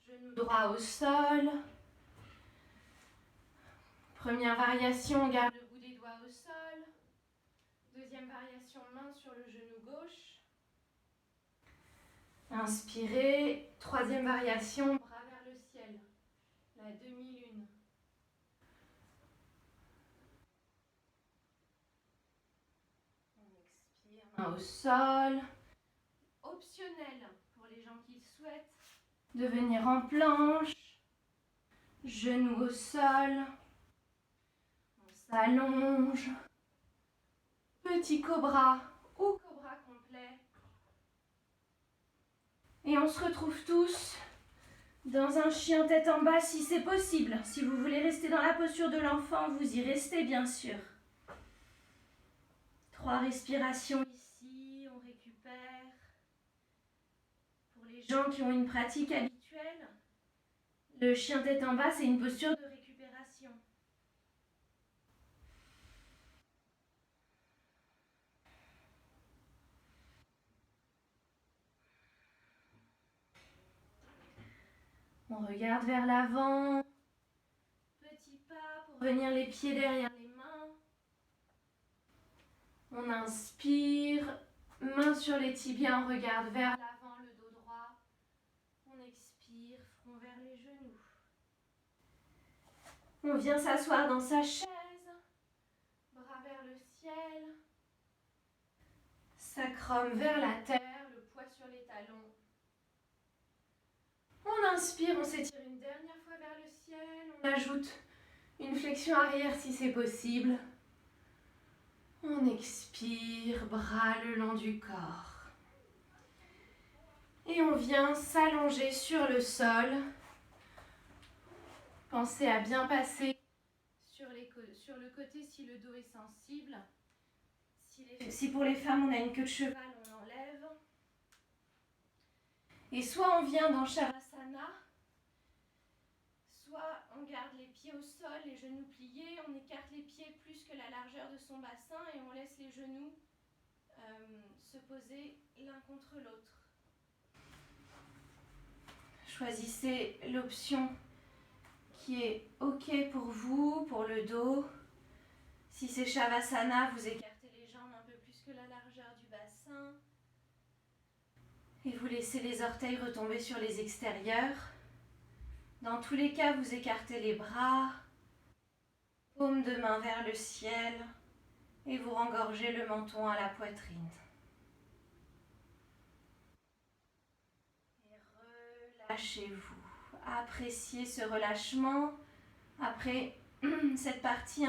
Genou droit au sol. Première variation, on garde le bout des doigts au sol. Deuxième variation, main sur le genou gauche. Inspirez. Troisième variation, bras vers le ciel. La demi-lune. On expire, main au sol. Optionnel pour les gens qui le souhaitent de venir en planche. Genou au sol. On s'allonge. Petit cobra ou cobra complet. Et on se retrouve tous dans un chien tête en bas si c'est possible. Si vous voulez rester dans la posture de l'enfant, vous y restez bien sûr. 3 respirations ici, on récupère. Pour les gens qui ont une pratique habituelle, le chien tête en bas, c'est une posture de récupération. On regarde vers l'avant. Petit pas pour venir les pieds derrière les mains. On inspire, main sur les tibias, on regarde vers l'avant. On vient s'asseoir dans sa chaise, bras vers le ciel, sacrum vers la terre, le poids sur les talons. On inspire, on s'étire une dernière fois vers le ciel, on ajoute une flexion arrière si c'est possible. On expire, bras le long du corps. Et on vient s'allonger sur le sol. Pensez à bien passer sur le côté si le dos est sensible. Si pour les femmes on a une queue de cheval, on enlève. Et soit on vient dans Shavasana, soit on garde les pieds au sol, les genoux pliés, on écarte les pieds plus que la largeur de son bassin et on laisse les genoux se poser l'un contre l'autre. Choisissez l'option qui est OK pour vous, pour le dos. Si c'est Shavasana, vous écartez les jambes un peu plus que la largeur du bassin. Et vous laissez les orteils retomber sur les extérieurs. Dans tous les cas, vous écartez les bras, paume de main vers le ciel et vous rengorgez le menton à la poitrine. Et relâchez-vous. Appréciez ce relâchement après cette partie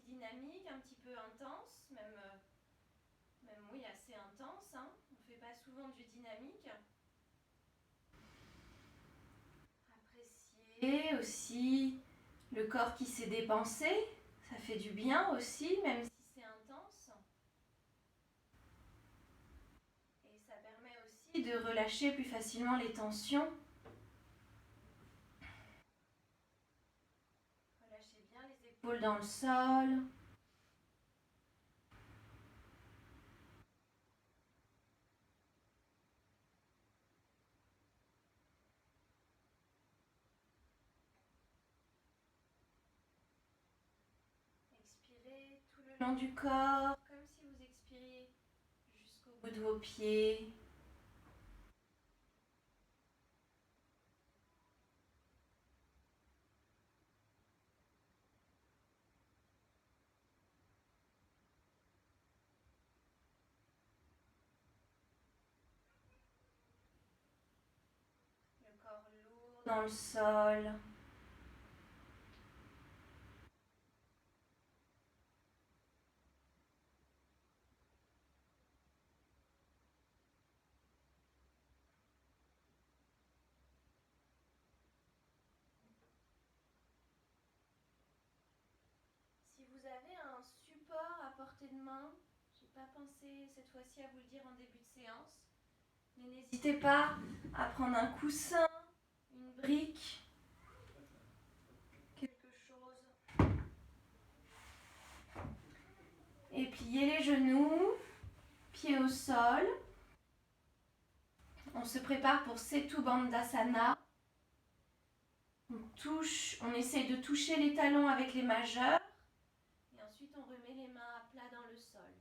dynamique, un petit peu intense, même oui, assez intense. Hein. On ne fait pas souvent du dynamique. Appréciez aussi le corps qui s'est dépensé. Ça fait du bien aussi, même si c'est intense. Et ça permet aussi de relâcher plus facilement les tensions. Relâchez bien les épaules dans le sol. Expirez tout le long du corps, comme si vous expiriez jusqu'au bout de vos pieds. Le corps lourd dans le sol. Si vous avez un support à portée de main, je n'ai pas pensé cette fois-ci à vous le dire en début de séance, mais n'hésitez pas à prendre un coussin, une brique, quelque chose. Et pliez les genoux, pieds au sol. On se prépare pour Setu Bandhasana. On essaye de toucher les talons avec les majeurs. Et ensuite, on remet les mains à plat dans le sol.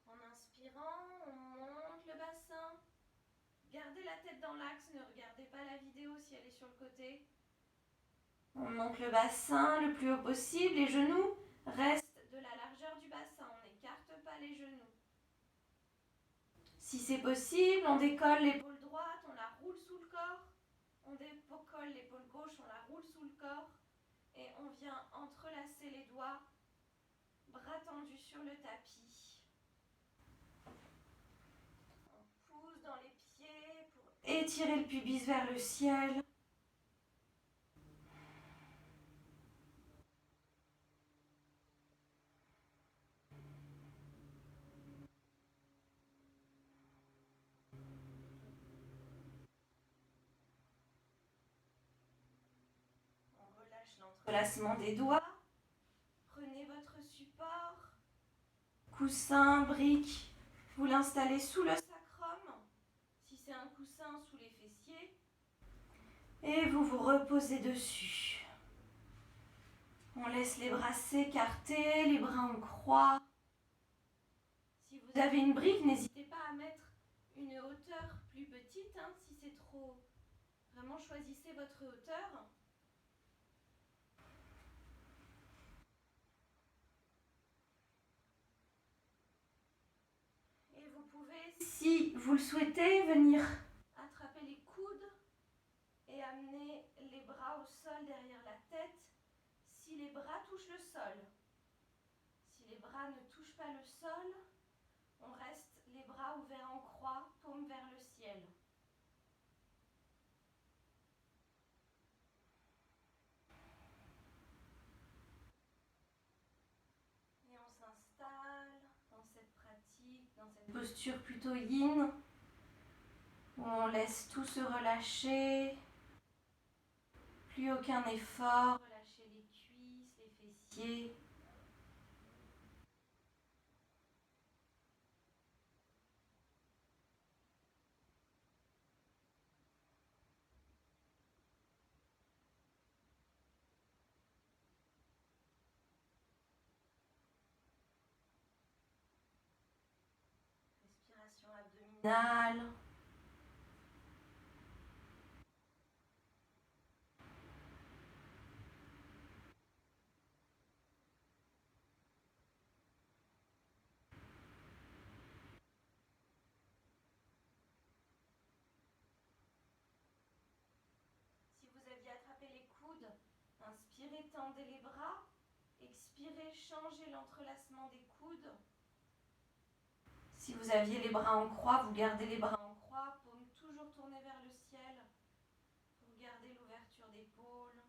En inspirant, on monte le bassin. Gardez la tête dans l'axe, ne regardez pas la vidéo si elle est sur le côté. On monte le bassin le plus haut possible. Les genoux restent de la largeur du bassin. On n'écarte pas les genoux. Si c'est possible, on décolle l'épaule droite, on la roule sous le corps. On décolle l'épaule gauche, on la roule sous le corps. Et on vient entrelacer les doigts, bras tendus sur le tapis. On pousse dans les pieds pour étirer le pubis vers le ciel. L'entrelacement des doigts. Prenez votre support, coussin, brique, vous l'installez sous le sacrum, si c'est un coussin sous les fessiers, et vous vous reposez dessus. On laisse les bras s'écarter, les bras en croix. Si vous avez une brique, n'hésitez pas à mettre une hauteur plus petite, si c'est trop. Vraiment choisissez votre hauteur. Et vous pouvez, si vous le souhaitez, venir attraper les coudes et amener les bras au sol derrière la tête si les bras touchent le sol. Si les bras ne touchent pas le sol, on reste les bras ouverts en croix, paume vers le ciel. Et on s'installe dans cette pratique, dans cette posture plutôt yin, où on laisse tout se relâcher, plus aucun effort, relâcher les cuisses, les fessiers. Respiration abdominale. Si vous aviez attrapé les coudes, inspirez, tendez les bras. Expirez, changez l'entrelacement des coudes. Si vous aviez les bras en croix, vous gardez les bras en croix, paume toujours tournée vers le ciel pour garder l'ouverture d'épaule.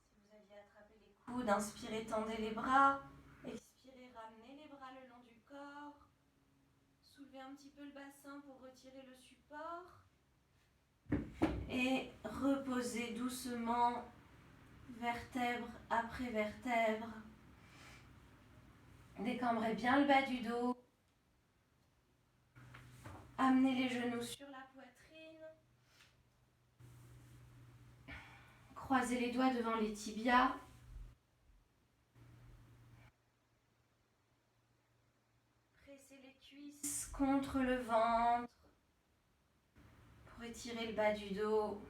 Si vous aviez attrapé les coudes, inspirez, tendez les bras. Expirez, ramenez les bras le long du corps. Soulevez un petit peu le bassin pour retirer le support. Et reposez doucement, vertèbre après vertèbre. Décambrez bien le bas du dos. Amenez les genoux sur la poitrine. Croisez les doigts devant les tibias. Pressez les cuisses contre le ventre pour étirer le bas du dos.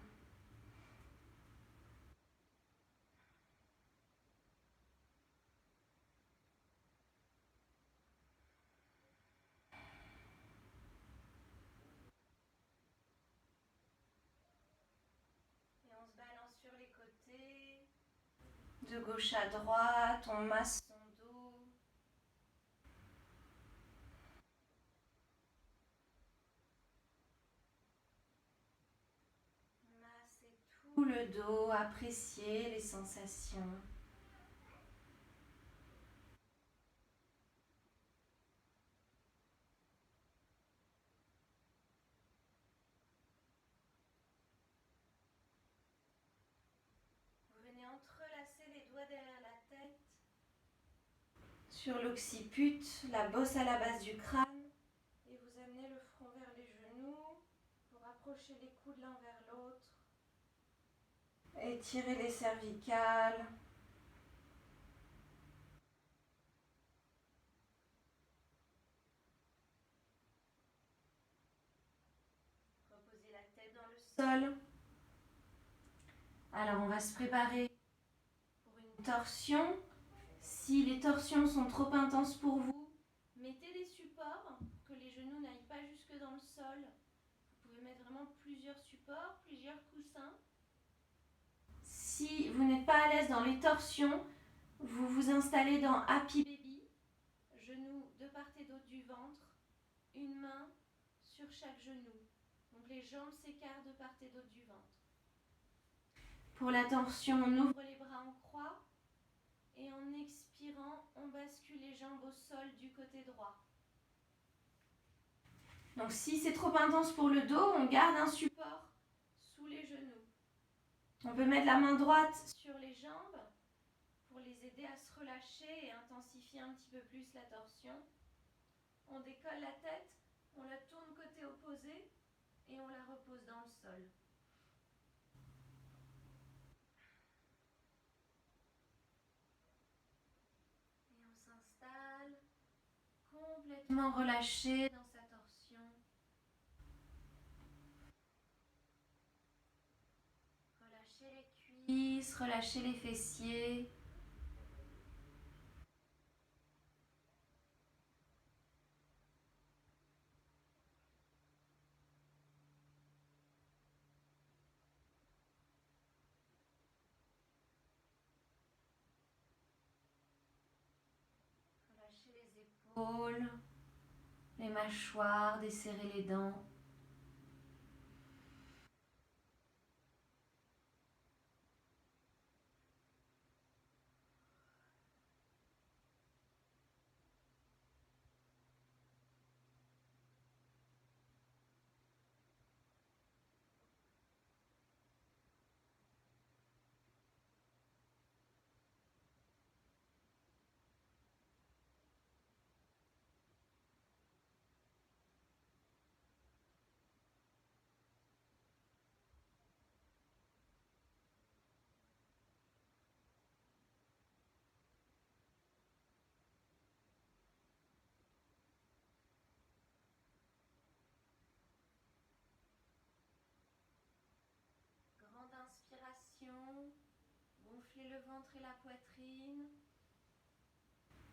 Et on se balance sur les côtés. De gauche à droite, on masse son dos. Massez tout le dos, appréciez les sensations. Vous venez entrelacer les doigts derrière la tête. Sur l'occiput, la bosse à la base du crâne. Et vous amenez le front vers les genoux pour rapprocher les coudes l'un vers l'autre. Étirez les cervicales. Reposez la tête dans le sol. Alors on va se préparer pour une torsion. Si les torsions sont trop intenses pour vous, mettez des supports pour que les genoux n'aillent pas jusque dans le sol. Vous pouvez mettre vraiment plusieurs supports, plusieurs coussins. Si vous n'êtes pas à l'aise dans les torsions, vous vous installez dans Happy Baby, genoux de part et d'autre du ventre, une main sur chaque genou. Donc les jambes s'écartent de part et d'autre du ventre. Pour la torsion, on ouvre les bras en croix et en expirant, on bascule les jambes au sol du côté droit. Donc si c'est trop intense pour le dos, on garde un support sous les genoux. On peut mettre la main droite sur les jambes pour les aider à se relâcher et intensifier un petit peu plus la torsion. On décolle la tête, on la tourne côté opposé et on la repose dans le sol. Et on s'installe complètement relâché dans sa torsion. Relâchez les cuisses, relâchez les fessiers. Relâchez les épaules, les mâchoires, desserrez les dents. Grande inspiration, gonflez le ventre et la poitrine.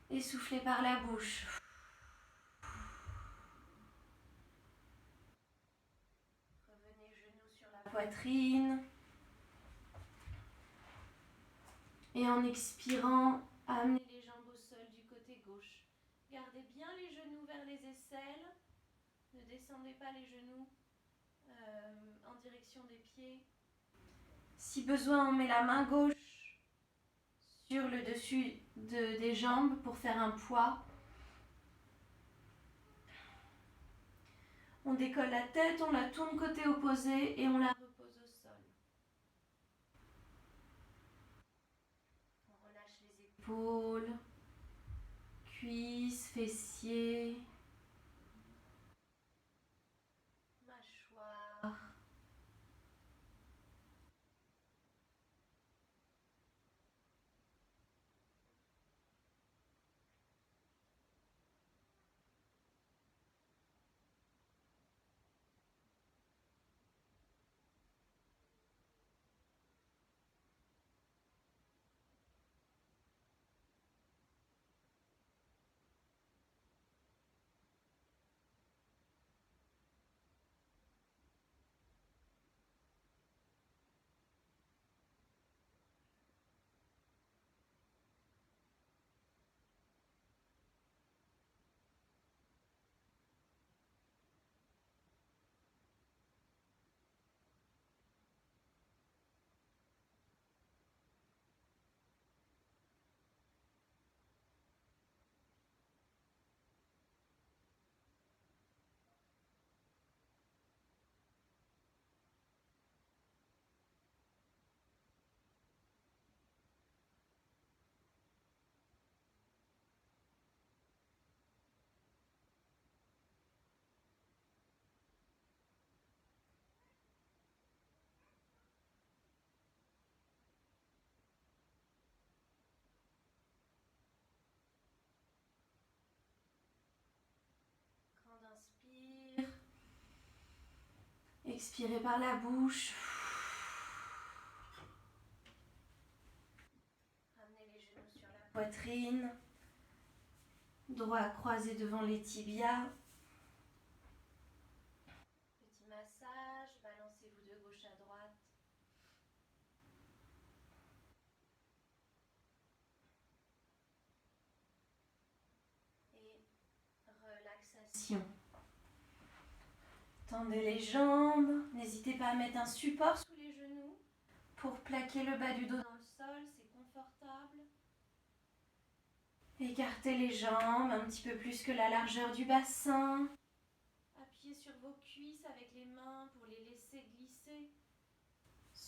Et soufflez par la bouche. Revenez genoux sur la poitrine. Et en expirant, amenez les jambes au sol du côté gauche. Gardez bien les genoux vers les aisselles. Ne descendez pas les genoux en direction des pieds. Si besoin, on met la main gauche sur le dessus des jambes pour faire un poids. On décolle la tête, on la tourne côté opposé et on la repose au sol. On relâche les épaules, cuisses, fessiers, mâchoire. Grande inspire. Expirez par la bouche. Ramenez les genoux sur la poitrine. Droit croisé devant les tibias. Petit massage, balancez-vous de gauche à droite. Et relaxation. Tendez les jambes. N'hésitez pas à mettre un support sous les genoux pour plaquer le bas du dos dans le sol. C'est confortable. Écartez les jambes un petit peu plus que la largeur du bassin. Appuyez sur vos cuisses avec les mains pour les laisser glisser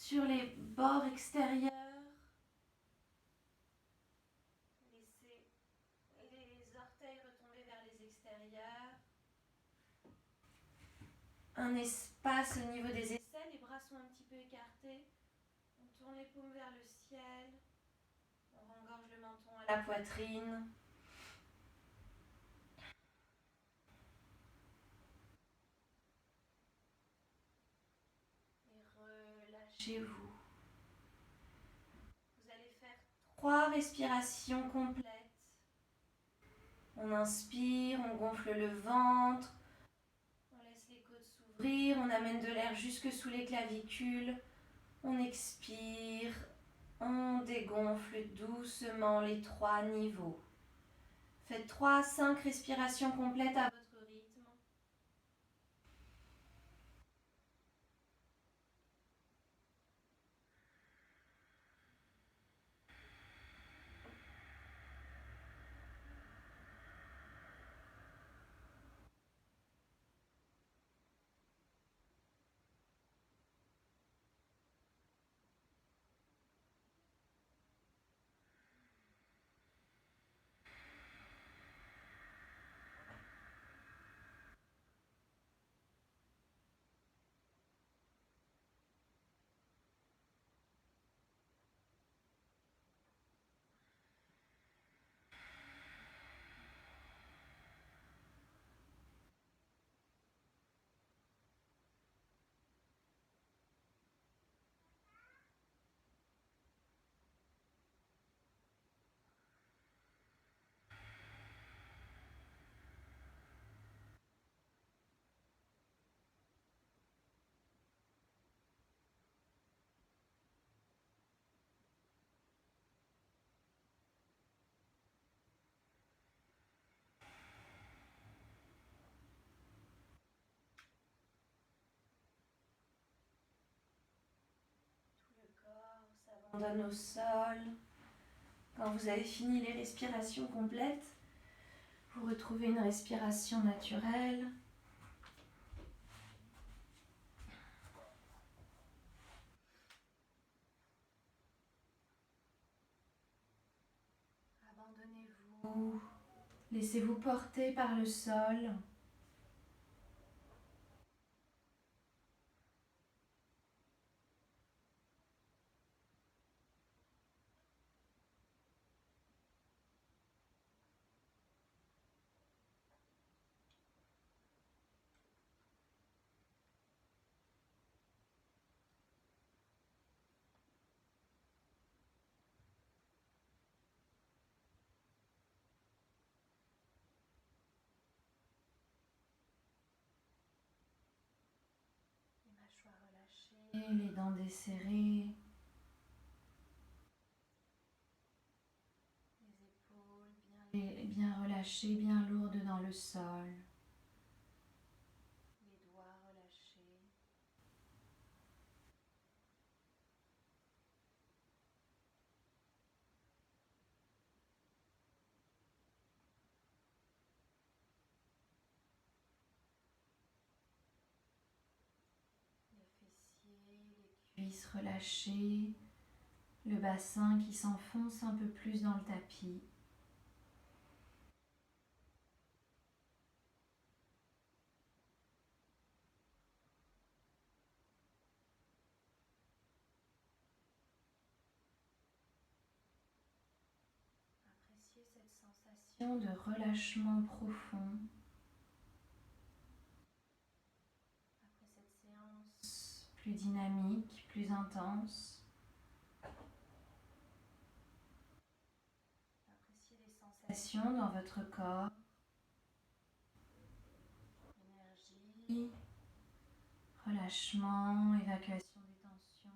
sur les bords extérieurs. Laissez les orteils retomber vers les extérieurs. Un espace au niveau des aisselles, les bras sont un petit peu écartés. On tourne les paumes vers le ciel. On rengorge le menton à la poitrine. Et relâchez-vous. Vous allez faire 3 respirations complètes. On inspire, on gonfle le ventre. On laisse les côtes s'ouvrir. On amène de l'air jusque sous les clavicules. On expire. On dégonfle doucement les 3 niveaux. Faites 3 à 5 respirations complètes à votre rythme. S'abandonne au sol. Quand vous avez fini les respirations complètes, vous retrouvez une respiration naturelle. Abandonnez-vous. Laissez-vous porter par le sol. Les mâchoires relâchées, les dents desserrées. Les épaules bien relâchées, bien lourdes dans le sol. Les doigts relâchés. Les fessiers, les cuisses relâchées. Le bassin qui s'enfonce un peu plus dans le tapis. Appréciez cette sensation de relâchement profond. Après cette séance plus dynamique, plus intense, appréciez les sensations dans votre corps. Énergie, relâchement, évacuation des tensions.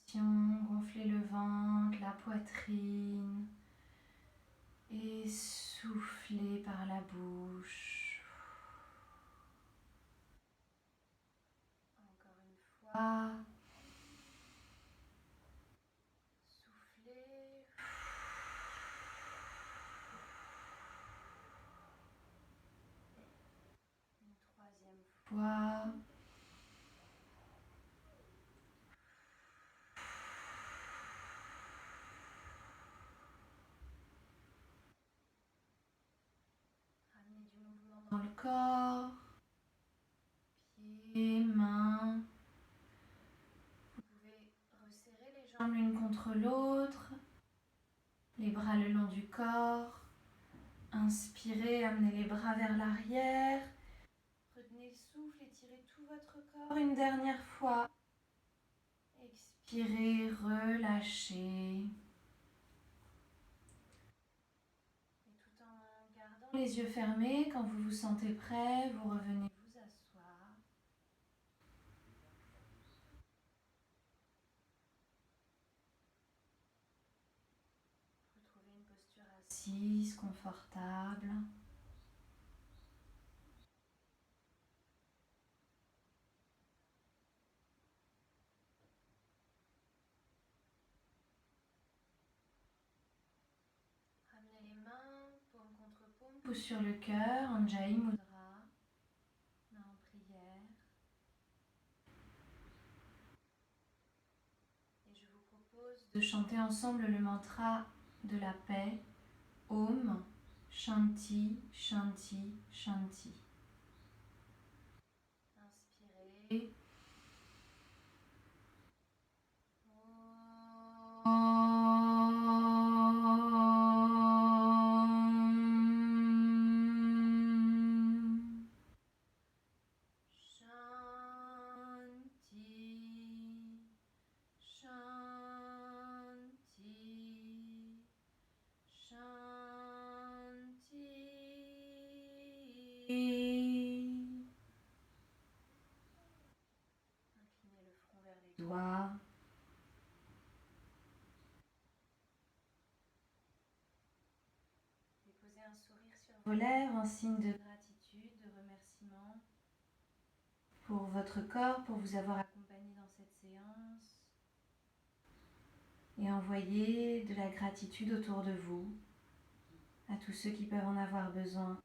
respiration, gonflez le ventre, la poitrine et soufflez par la bouche. Encore une fois. Soufflez. Une troisième fois. Ramenez du mouvement dans le corps. Pieds, mains. Vous pouvez resserrer les jambes l'une contre l'autre. Les bras le long du corps. Inspirez, amenez les bras vers l'arrière. Retenez le souffle, étirez tout votre corps une dernière fois. Expirez, relâchez. Et tout en gardant les yeux fermés, quand vous vous sentez prêt, vous revenez vous asseoir. Retrouvez une posture assise, confortable. Ramenez les mains, paume contre paume, pouce sur le cœur, Anjali Mudra, main en prière. Et je vous propose de chanter ensemble le mantra de la paix, Om Shanti Shanti Shanti. Inspirez. Inclinez le front vers les doigts. Déposez un sourire sur vos lèvres en signe de gratitude, de remerciement pour votre corps, pour vous avoir accompagné dans cette séance. Et envoyez de la gratitude autour de vous, à tous ceux qui peuvent en avoir besoin.